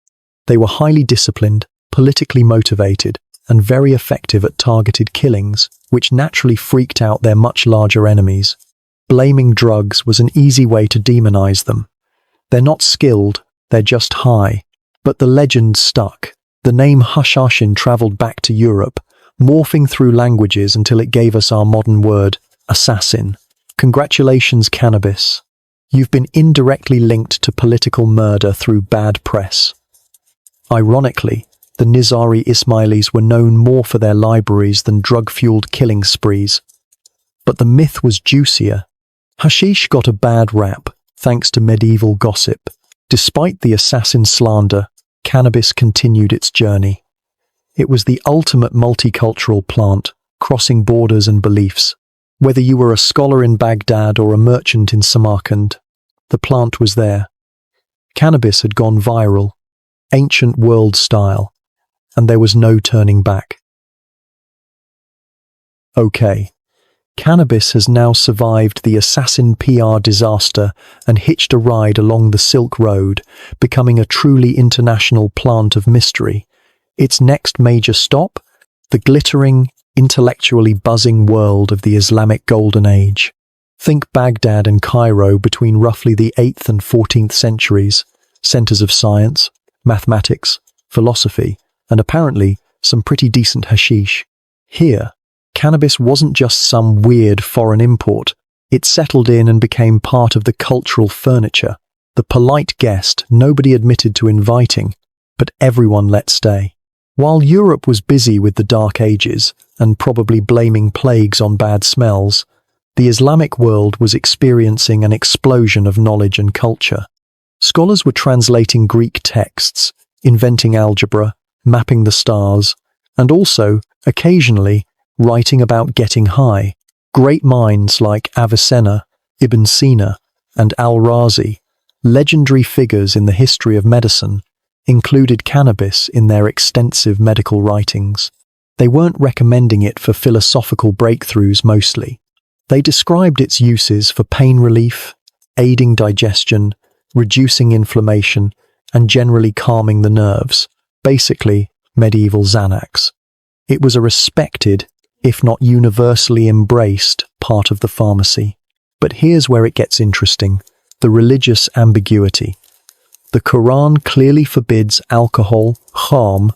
They were highly disciplined, politically motivated, and very effective at targeted killings, which naturally freaked out their much larger enemies. Blaming drugs was an easy way to demonize them. They're not skilled, they're just high. But the legend stuck. The name hashashin traveled back to Europe, morphing through languages until it gave us our modern word, assassin. Congratulations, cannabis. You've been indirectly linked to political murder through bad press. Ironically, the Nizari Ismailis were known more for their libraries than drug-fueled killing sprees. But the myth was juicier. Hashish got a bad rap, thanks to medieval gossip. Despite the assassin slander, cannabis continued its journey. It was the ultimate multicultural plant, crossing borders and beliefs. Whether you were a scholar in Baghdad or a merchant in Samarkand, the plant was there. Cannabis had gone viral, ancient world style, and there was no turning back. Okay, Cannabis has now survived the assassin PR disaster and hitched a ride along the Silk Road, becoming a truly international plant of mystery. Its next major stop? The glittering, intellectually buzzing world of the Islamic Golden Age. Think Baghdad and Cairo between roughly the 8th and 14th centuries, centers of science, mathematics, philosophy, and apparently some pretty decent hashish. Here, cannabis wasn't just some weird foreign import. It settled in and became part of the cultural furniture, the polite guest nobody admitted to inviting, but everyone let stay. While Europe was busy with the Dark Ages and probably blaming plagues on bad smells, the Islamic world was experiencing an explosion of knowledge and culture. Scholars were translating Greek texts, inventing algebra, mapping the stars, and also, occasionally, writing about getting high. Great minds like Avicenna, Ibn Sina, and Al-Razi, legendary figures in the history of medicine, included cannabis in their extensive medical writings. They weren't recommending it for philosophical breakthroughs mostly. They described its uses for pain relief, aiding digestion, reducing inflammation, and generally calming the nerves. Basically, medieval Xanax. It was a respected, if not universally embraced, part of the pharmacy. But here's where it gets interesting: the religious ambiguity. The Quran clearly forbids alcohol, haram,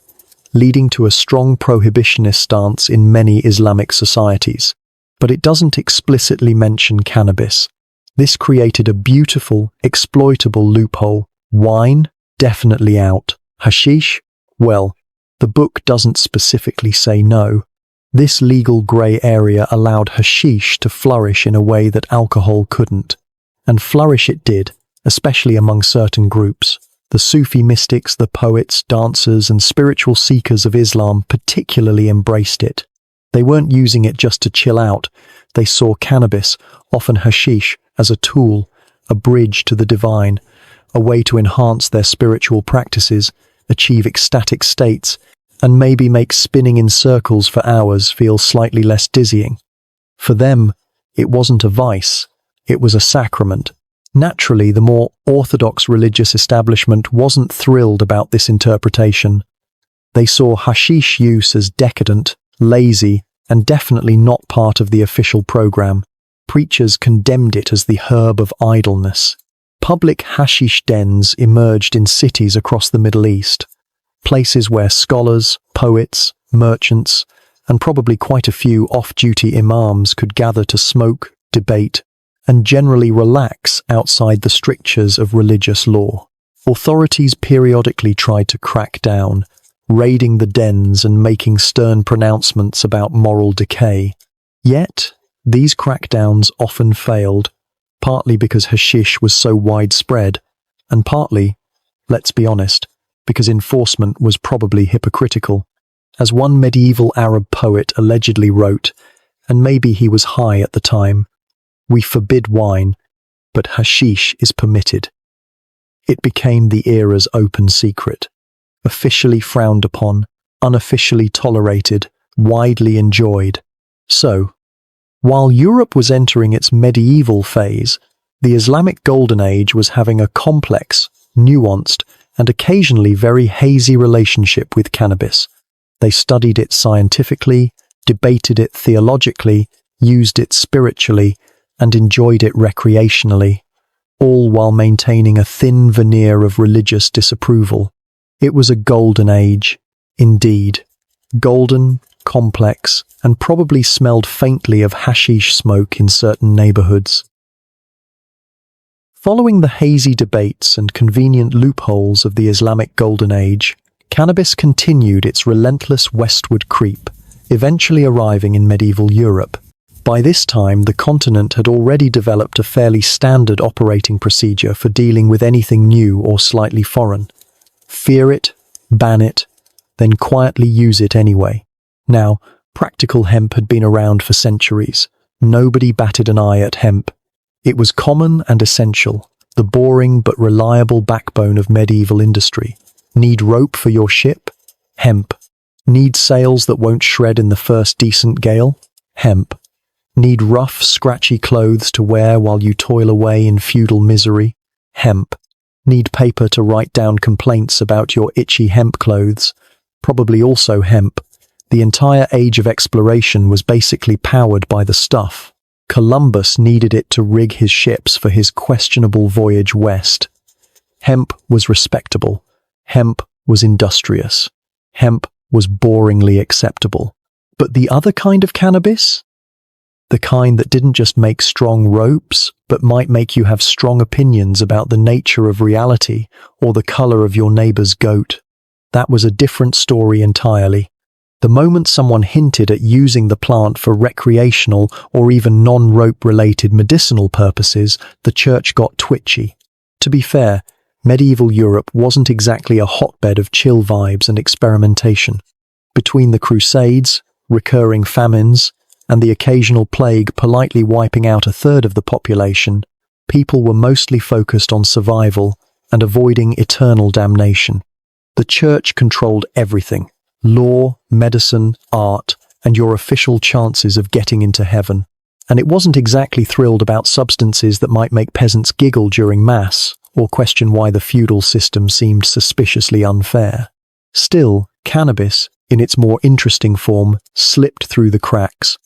leading to a strong prohibitionist stance in many Islamic societies. But it doesn't explicitly mention cannabis. This created a beautiful, exploitable loophole. Wine? Definitely out. Hashish? Well, the book doesn't specifically say no. This legal grey area allowed hashish to flourish in a way that alcohol couldn't. And flourish it did, especially among certain groups. The Sufi mystics, the poets, dancers, and spiritual seekers of Islam particularly embraced it. They weren't using it just to chill out. They saw cannabis, often hashish, as a tool, a bridge to the divine, a way to enhance their spiritual practices, achieve ecstatic states, and maybe make spinning in circles for hours feel slightly less dizzying. For them, it wasn't a vice, it was a sacrament. Naturally, the more orthodox religious establishment wasn't thrilled about this interpretation. They saw hashish use as decadent, lazy, and definitely not part of the official program. Preachers condemned it as the herb of idleness. Public hashish dens emerged in cities across the Middle East, places where scholars, poets, merchants, and probably quite a few off-duty imams could gather to smoke, debate, and generally relax outside the strictures of religious law. Authorities periodically tried to crack down, raiding the dens and making stern pronouncements about moral decay. Yet, these crackdowns often failed, partly because hashish was so widespread, and partly, let's be honest, because enforcement was probably hypocritical. As one medieval Arab poet allegedly wrote, and maybe he was high at the time, "We forbid wine, but hashish is permitted." It became the era's open secret. Officially frowned upon, unofficially tolerated, widely enjoyed. So, while Europe was entering its medieval phase, the Islamic Golden Age was having a complex, nuanced, and occasionally very hazy relationship with cannabis. They studied it scientifically, debated it theologically, used it spiritually, and enjoyed it recreationally, all while maintaining a thin veneer of religious disapproval. It was a golden age, indeed. Golden, complex, and probably smelled faintly of hashish smoke in certain neighborhoods. Following the hazy debates and convenient loopholes of the Islamic Golden Age, cannabis continued its relentless westward creep, eventually arriving in medieval Europe. By this time, the continent had already developed a fairly standard operating procedure for dealing with anything new or slightly foreign. Fear it, ban it, then quietly use it anyway. Now, practical hemp had been around for centuries. Nobody batted an eye at hemp. It was common and essential, the boring but reliable backbone of medieval industry. Need rope for your ship? Hemp. Need sails that won't shred in the first decent gale? Hemp. Need rough, scratchy clothes to wear while you toil away in feudal misery? Hemp. Need paper to write down complaints about your itchy hemp clothes? Probably also hemp. The entire age of exploration was basically powered by the stuff. Columbus needed it to rig his ships for his questionable voyage west. Hemp was respectable. Hemp was industrious. Hemp was boringly acceptable. But the other kind of cannabis? The kind that didn't just make strong ropes, but might make you have strong opinions about the nature of reality or the color of your neighbor's goat. That was a different story entirely. The moment someone hinted at using the plant for recreational or even non-rope related medicinal purposes, the church got twitchy. To be fair, medieval Europe wasn't exactly a hotbed of chill vibes and experimentation. Between the Crusades, recurring famines, and the occasional plague politely wiping out a third of the population, people were mostly focused on survival and avoiding eternal damnation. The church controlled everything: law, medicine, art, and your official chances of getting into heaven. And it wasn't exactly thrilled about substances that might make peasants giggle during Mass, or question why the feudal system seemed suspiciously unfair. Still, cannabis, in its more interesting form, slipped through the cracks.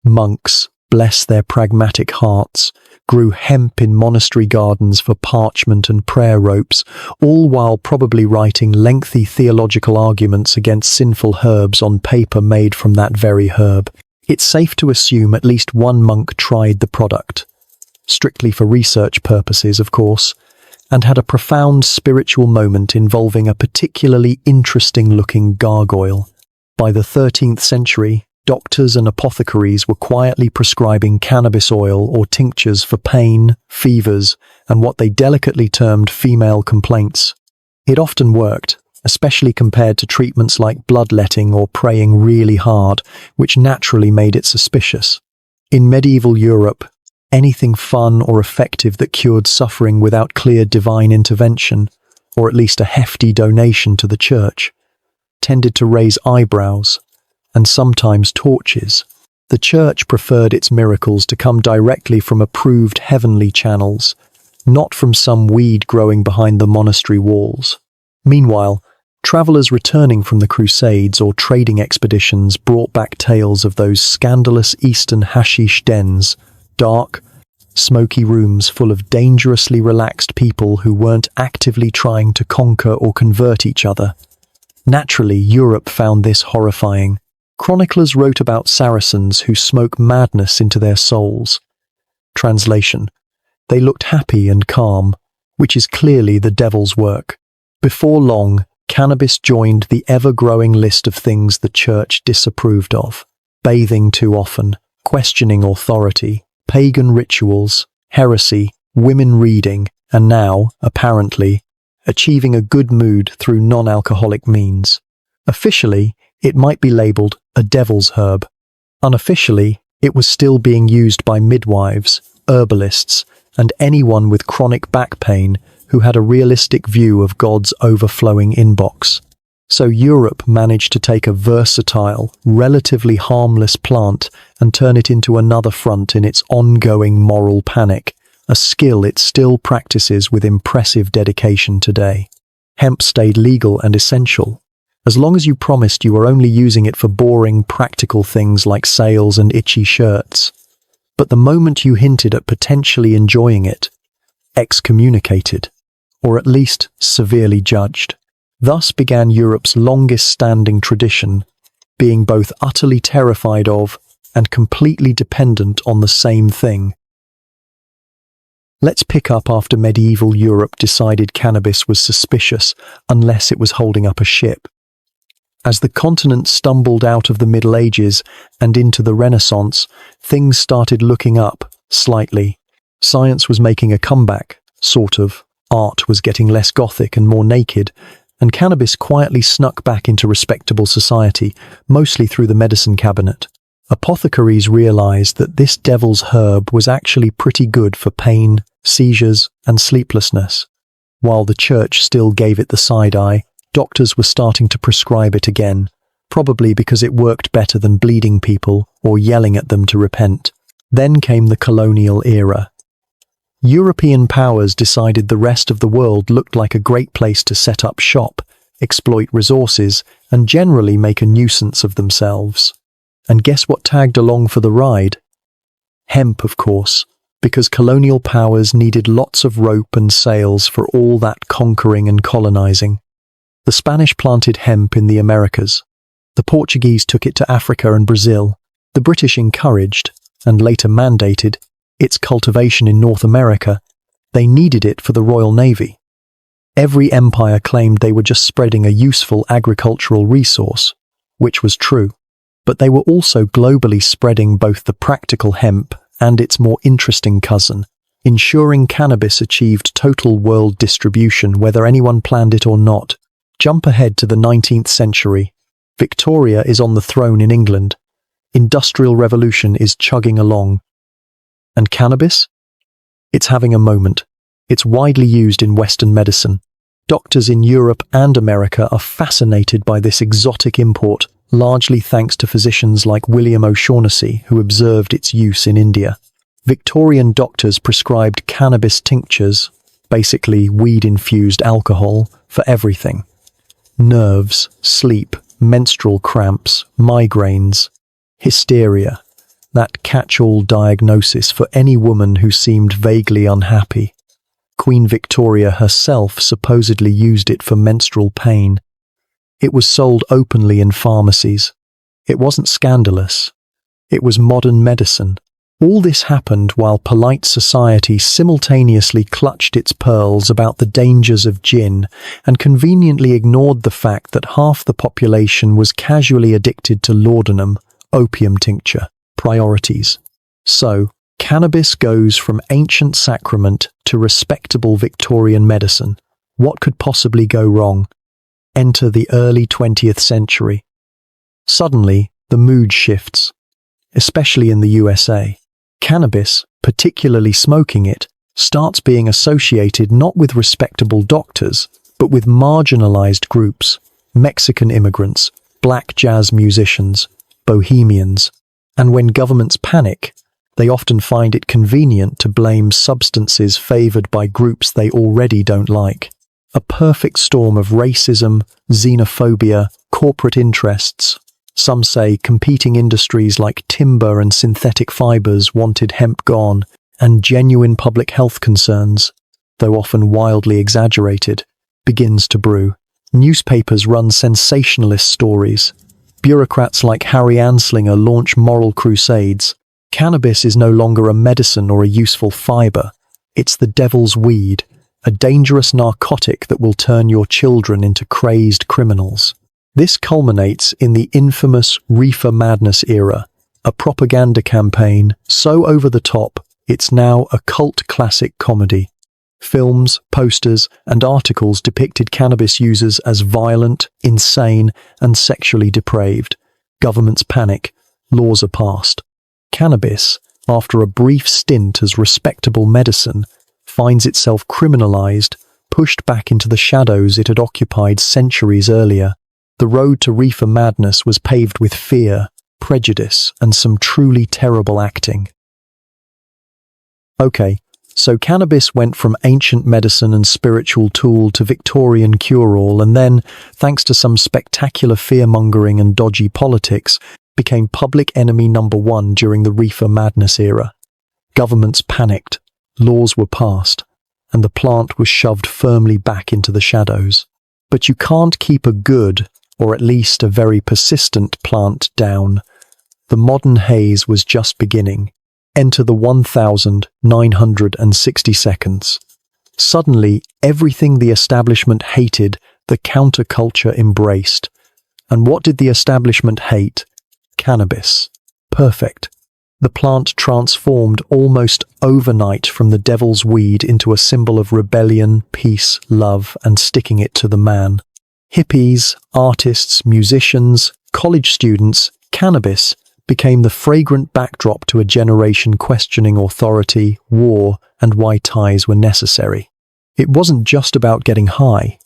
Monks, bless their pragmatic hearts, grew hemp in monastery gardens for parchment and prayer ropes, all while probably writing lengthy theological arguments against sinful herbs on paper made from that very herb. It's safe to assume at least one monk tried the product, strictly for research purposes, of course, and had a profound spiritual moment involving a particularly interesting-looking gargoyle. By the 13th century, doctors and apothecaries were quietly prescribing cannabis oil or tinctures for pain, fevers, and what they delicately termed female complaints. It often worked, especially compared to treatments like bloodletting or praying really hard, which naturally made it suspicious. In medieval Europe, anything fun or effective that cured suffering without clear divine intervention, or at least a hefty donation to the church, tended to raise eyebrows, and sometimes torches. The church preferred its miracles to come directly from approved heavenly channels, not from some weed growing behind the monastery walls. Meanwhile, travelers returning from the Crusades or trading expeditions brought back tales of those scandalous eastern hashish dens, dark, smoky rooms full of dangerously relaxed people who weren't actively trying to conquer or convert each other. Naturally, Europe found this horrifying. Chroniclers wrote about Saracens who smoke madness into their souls. Translation: they looked happy and calm, which is clearly the devil's work. Before long, cannabis joined the ever-growing list of things the church disapproved of. Bathing too often, questioning authority, pagan rituals, heresy, women reading, and now, apparently, achieving a good mood through non-alcoholic means. Officially, it might be labeled a devil's herb. Unofficially, it was still being used by midwives, herbalists, and anyone with chronic back pain who had a realistic view of God's overflowing inbox. So Europe managed to take a versatile, relatively harmless plant and turn it into another front in its ongoing moral panic, a skill it still practices with impressive dedication today. Hemp stayed legal and essential, as long as you promised you were only using it for boring, practical things like sales and itchy shirts. But the moment you hinted at potentially enjoying it, excommunicated, or at least severely judged. Thus began Europe's longest-standing tradition, being both utterly terrified of and completely dependent on the same thing. Let's pick up after medieval Europe decided cannabis was suspicious unless it was holding up a ship. As the continent stumbled out of the Middle Ages and into the Renaissance, things started looking up, slightly. Science was making a comeback, sort of. Art was getting less gothic and more naked, and cannabis quietly snuck back into respectable society, mostly through the medicine cabinet. Apothecaries realized that this devil's herb was actually pretty good for pain, seizures, and sleeplessness. While the church still gave it the side eye, doctors were starting to prescribe it again, probably because it worked better than bleeding people or yelling at them to repent. Then came the colonial era. European powers decided the rest of the world looked like a great place to set up shop, exploit resources, and generally make a nuisance of themselves. And guess what tagged along for the ride? Hemp, of course, because colonial powers needed lots of rope and sails for all that conquering and colonizing. The Spanish planted hemp in the Americas. The Portuguese took it to Africa and Brazil. The British encouraged, and later mandated, its cultivation in North America. They needed it for the Royal Navy. Every empire claimed they were just spreading a useful agricultural resource, which was true. But they were also globally spreading both the practical hemp and its more interesting cousin, ensuring cannabis achieved total world distribution whether anyone planned it or not. Jump ahead to the 19th century. Victoria is on the throne in England. Industrial revolution is chugging along. And cannabis? It's having a moment. It's widely used in Western medicine. Doctors in Europe and America are fascinated by this exotic import, largely thanks to physicians like William O'Shaughnessy, who observed its use in India. Victorian doctors prescribed cannabis tinctures, basically weed-infused alcohol, for everything. Nerves, sleep, menstrual cramps, migraines, hysteria. That catch-all diagnosis for any woman who seemed vaguely unhappy. Queen Victoria herself supposedly used it for menstrual pain. It was sold openly in pharmacies. It wasn't scandalous. It was modern medicine. All this happened while polite society simultaneously clutched its pearls about the dangers of gin and conveniently ignored the fact that half the population was casually addicted to laudanum, opium tincture. Priorities. So, cannabis goes from ancient sacrament to respectable Victorian medicine. What could possibly go wrong? Enter the early 20th century. Suddenly, the mood shifts, especially in the USA. Cannabis, particularly smoking it, starts being associated not with respectable doctors, but with marginalized groups, Mexican immigrants, black jazz musicians, bohemians. And when governments panic, they often find it convenient to blame substances favored by groups they already don't like. A perfect storm of racism, xenophobia, corporate interests. Some say competing industries like timber and synthetic fibers wanted hemp gone, and genuine public health concerns, though often wildly exaggerated, begins to brew. Newspapers run sensationalist stories. Bureaucrats like Harry Anslinger launch moral crusades. Cannabis is no longer a medicine or a useful fiber. It's the devil's weed, a dangerous narcotic that will turn your children into crazed criminals. This culminates in the infamous Reefer Madness era, a propaganda campaign so over the top, it's now a cult classic comedy. Films, posters, and articles depicted cannabis users as violent, insane, and sexually depraved. Governments panic. Laws are passed. Cannabis, after a brief stint as respectable medicine, finds itself criminalized, pushed back into the shadows it had occupied centuries earlier. The road to reefer madness was paved with fear, prejudice, and some truly terrible acting. Okay. So cannabis went from ancient medicine and spiritual tool to Victorian cure-all, and then, thanks to some spectacular fear-mongering and dodgy politics, became public enemy number one during the Reefer Madness era. Governments panicked, laws were passed, and the plant was shoved firmly back into the shadows. But you can't keep a good, or at least a very persistent plant down. The modern haze was just beginning. Enter the 1960 seconds. Suddenly, everything the establishment hated, the counterculture embraced. And what did the establishment hate? Cannabis. Perfect. The plant transformed almost overnight from the devil's weed into a symbol of rebellion, peace, love, and sticking it to the man. Hippies, artists, musicians, college students, cannabis became the fragrant backdrop to a generation questioning authority, war, and why ties were necessary. It wasn't just about getting high.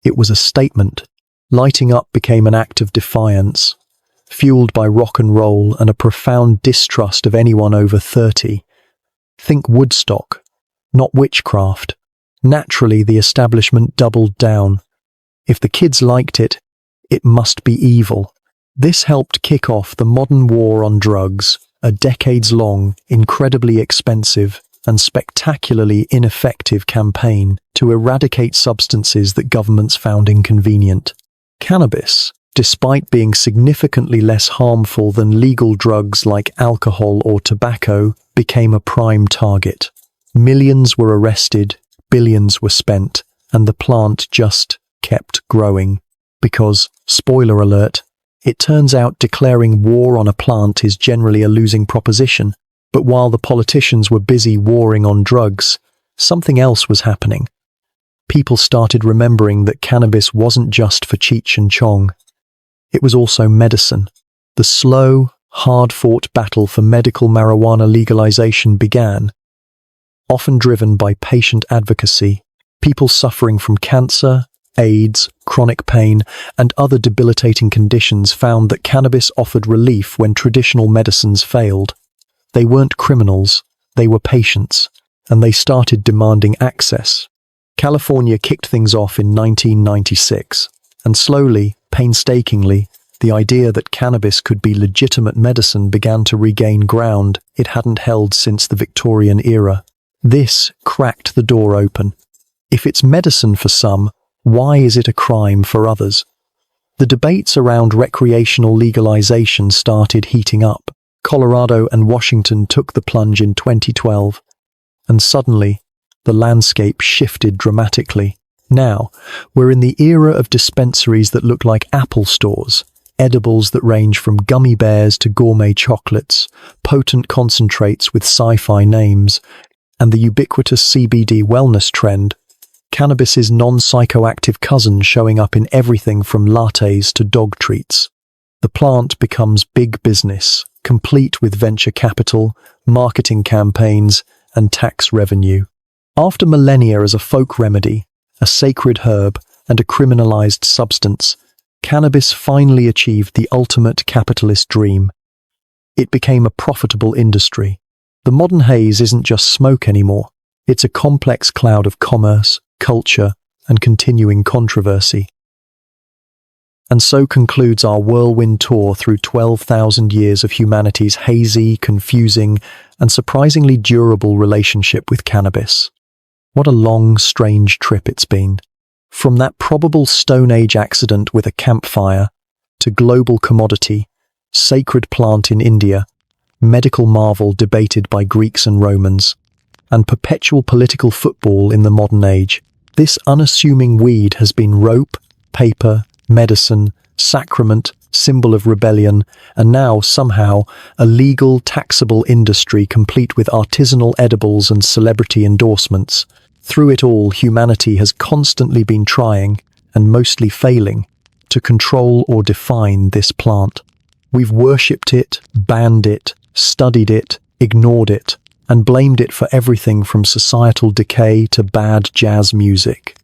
It was a statement. Lighting up became an act of defiance. fueled by rock and roll and a profound distrust of anyone over 30. Think Woodstock, not witchcraft. Naturally, the establishment doubled down. If the kids liked it, it must be evil. This helped kick off the modern war on drugs, a decades-long, incredibly expensive, and spectacularly ineffective campaign to eradicate substances that governments found inconvenient. Cannabis, despite being significantly less harmful than legal drugs like alcohol or tobacco, became a prime target. Millions were arrested, billions were spent, and the plant just kept growing. Because, spoiler alert, it turns out declaring war on a plant is generally a losing proposition. But while the politicians were busy warring on drugs, something else was happening. People started remembering that cannabis wasn't just for Cheech and Chong. It was also medicine. The slow, hard-fought battle for medical marijuana legalization began. Often driven by patient advocacy, people suffering from cancer, AIDS, chronic pain, and other debilitating conditions found that cannabis offered relief when traditional medicines failed. They weren't criminals, they were patients, and they started demanding access. California kicked things off in 1996, and slowly, painstakingly, the idea that cannabis could be legitimate medicine began to regain ground it hadn't held since the Victorian era. This cracked the door open. If it's medicine for some, why is it a crime for others? The debates around recreational legalization started heating up. Colorado and Washington took the plunge in 2012, and suddenly, the landscape shifted dramatically. Now, we're in the era of dispensaries that look like Apple stores, edibles that range from gummy bears to gourmet chocolates, potent concentrates with sci-fi names, and the ubiquitous CBD wellness trend, cannabis's non-psychoactive cousin showing up in everything from lattes to dog treats. The plant becomes big business, complete with venture capital, marketing campaigns, and tax revenue. After millennia as a folk remedy, a sacred herb, and a criminalized substance, cannabis finally achieved the ultimate capitalist dream. It became a profitable industry. The modern haze isn't just smoke anymore. It's a complex cloud of commerce, culture, and continuing controversy. And so concludes our whirlwind tour through 12,000 years of humanity's hazy, confusing, and surprisingly durable relationship with cannabis. What a long, strange trip it's been. From that probable Stone Age accident with a campfire, to global commodity, sacred plant in India, medical marvel debated by Greeks and Romans, and perpetual political football in the modern age, this unassuming weed has been rope, paper, medicine, sacrament, symbol of rebellion, and now, somehow, a legal, taxable industry complete with artisanal edibles and celebrity endorsements. Through it all, humanity has constantly been trying, and mostly failing, to control or define this plant. We've worshipped it, banned it, studied it, ignored it, and blamed it for everything from societal decay to bad jazz music.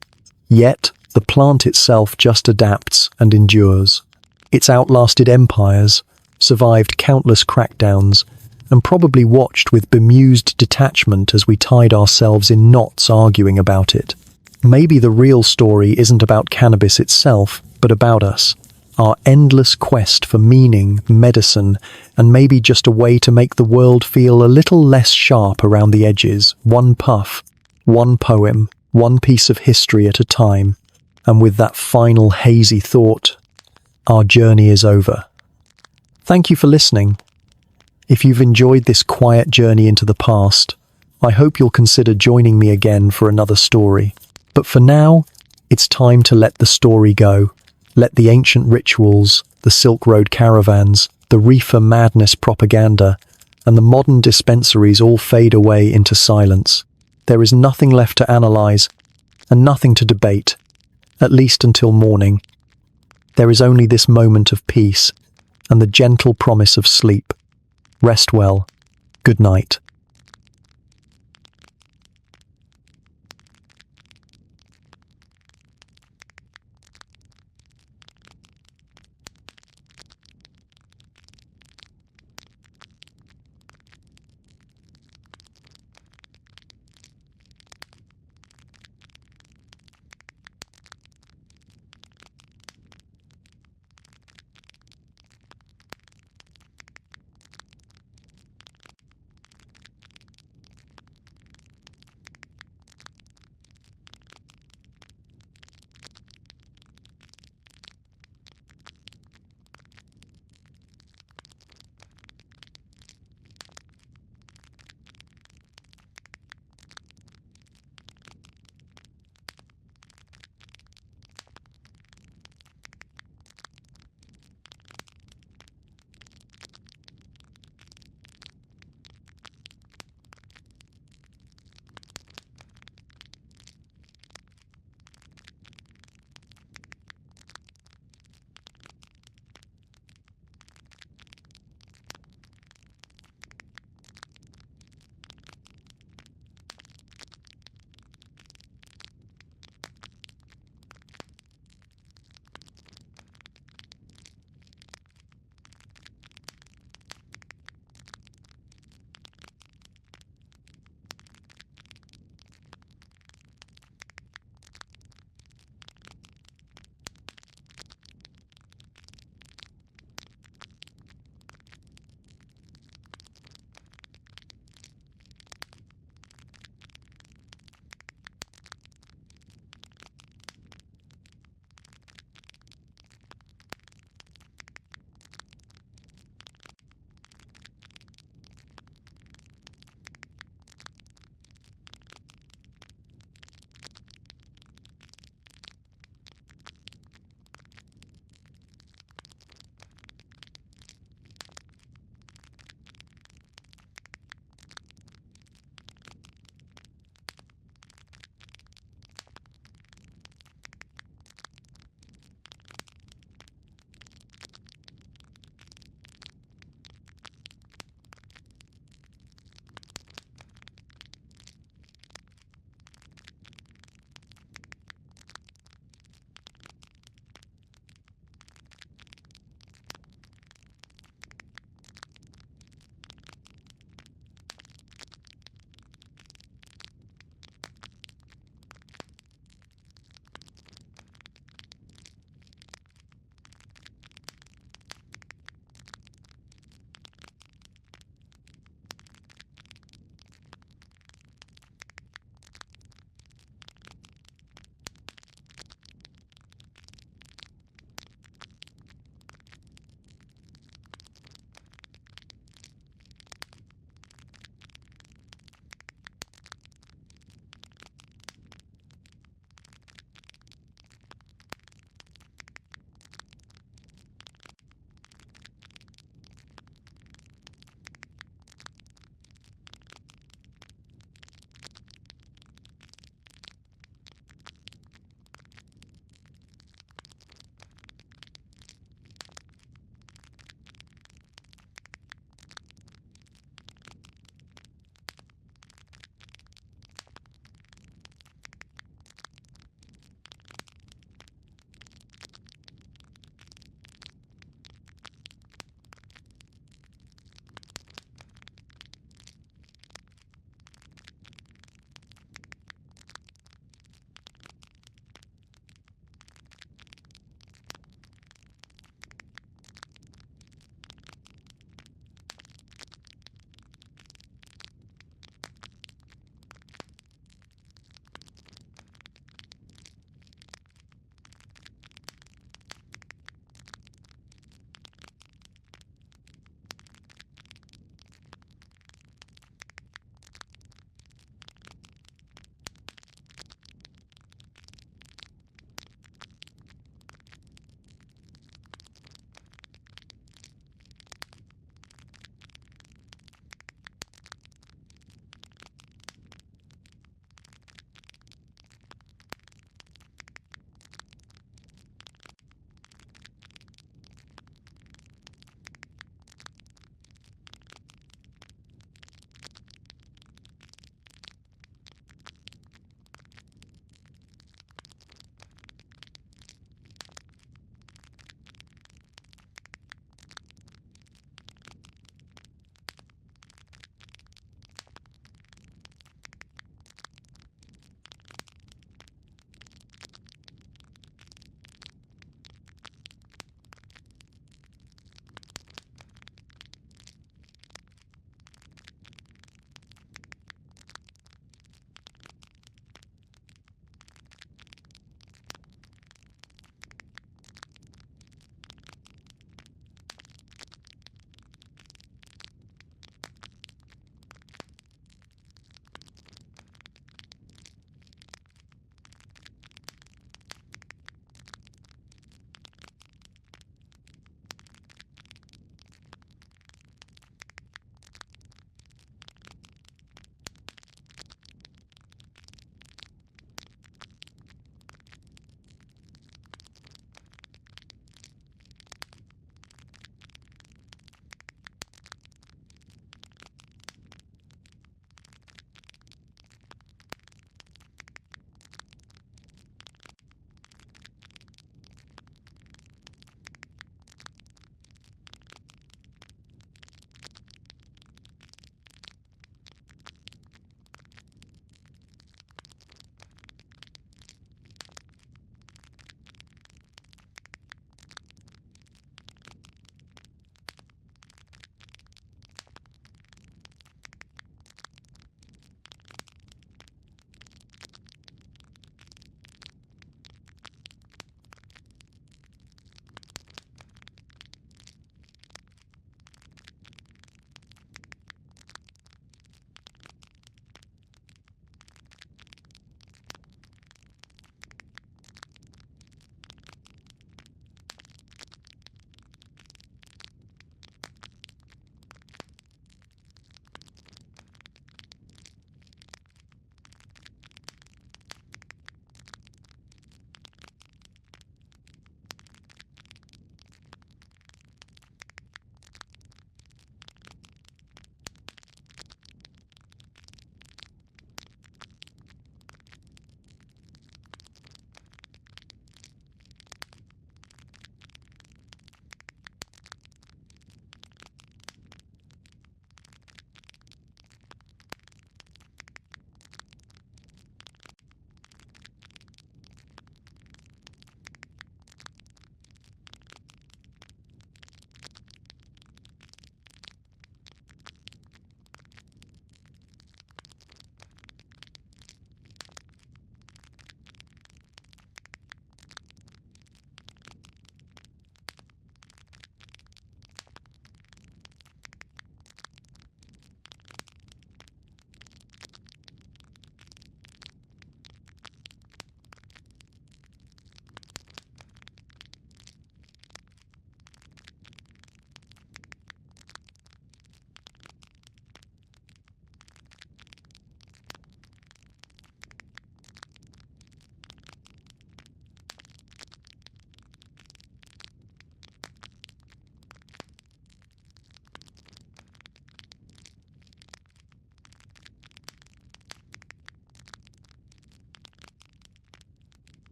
Yet, the plant itself just adapts and endures. It's outlasted empires, survived countless crackdowns, and probably watched with bemused detachment as we tied ourselves in knots arguing about it. Maybe the real story isn't about cannabis itself, but about us, our endless quest for meaning, medicine, and maybe just a way to make the world feel a little less sharp around the edges, one puff, one poem, one piece of history at a time. And with that final hazy thought, our journey is over. Thank you for listening. If you've enjoyed this quiet journey into the past, I hope you'll consider joining me again for another story. But for now, it's time to let the story go. Let the ancient rituals, the Silk Road caravans, the reefer madness propaganda, and the modern dispensaries all fade away into silence. There is nothing left to analyze, and nothing to debate, at least until morning. There is only this moment of peace, and the gentle promise of sleep. Rest well. Good night.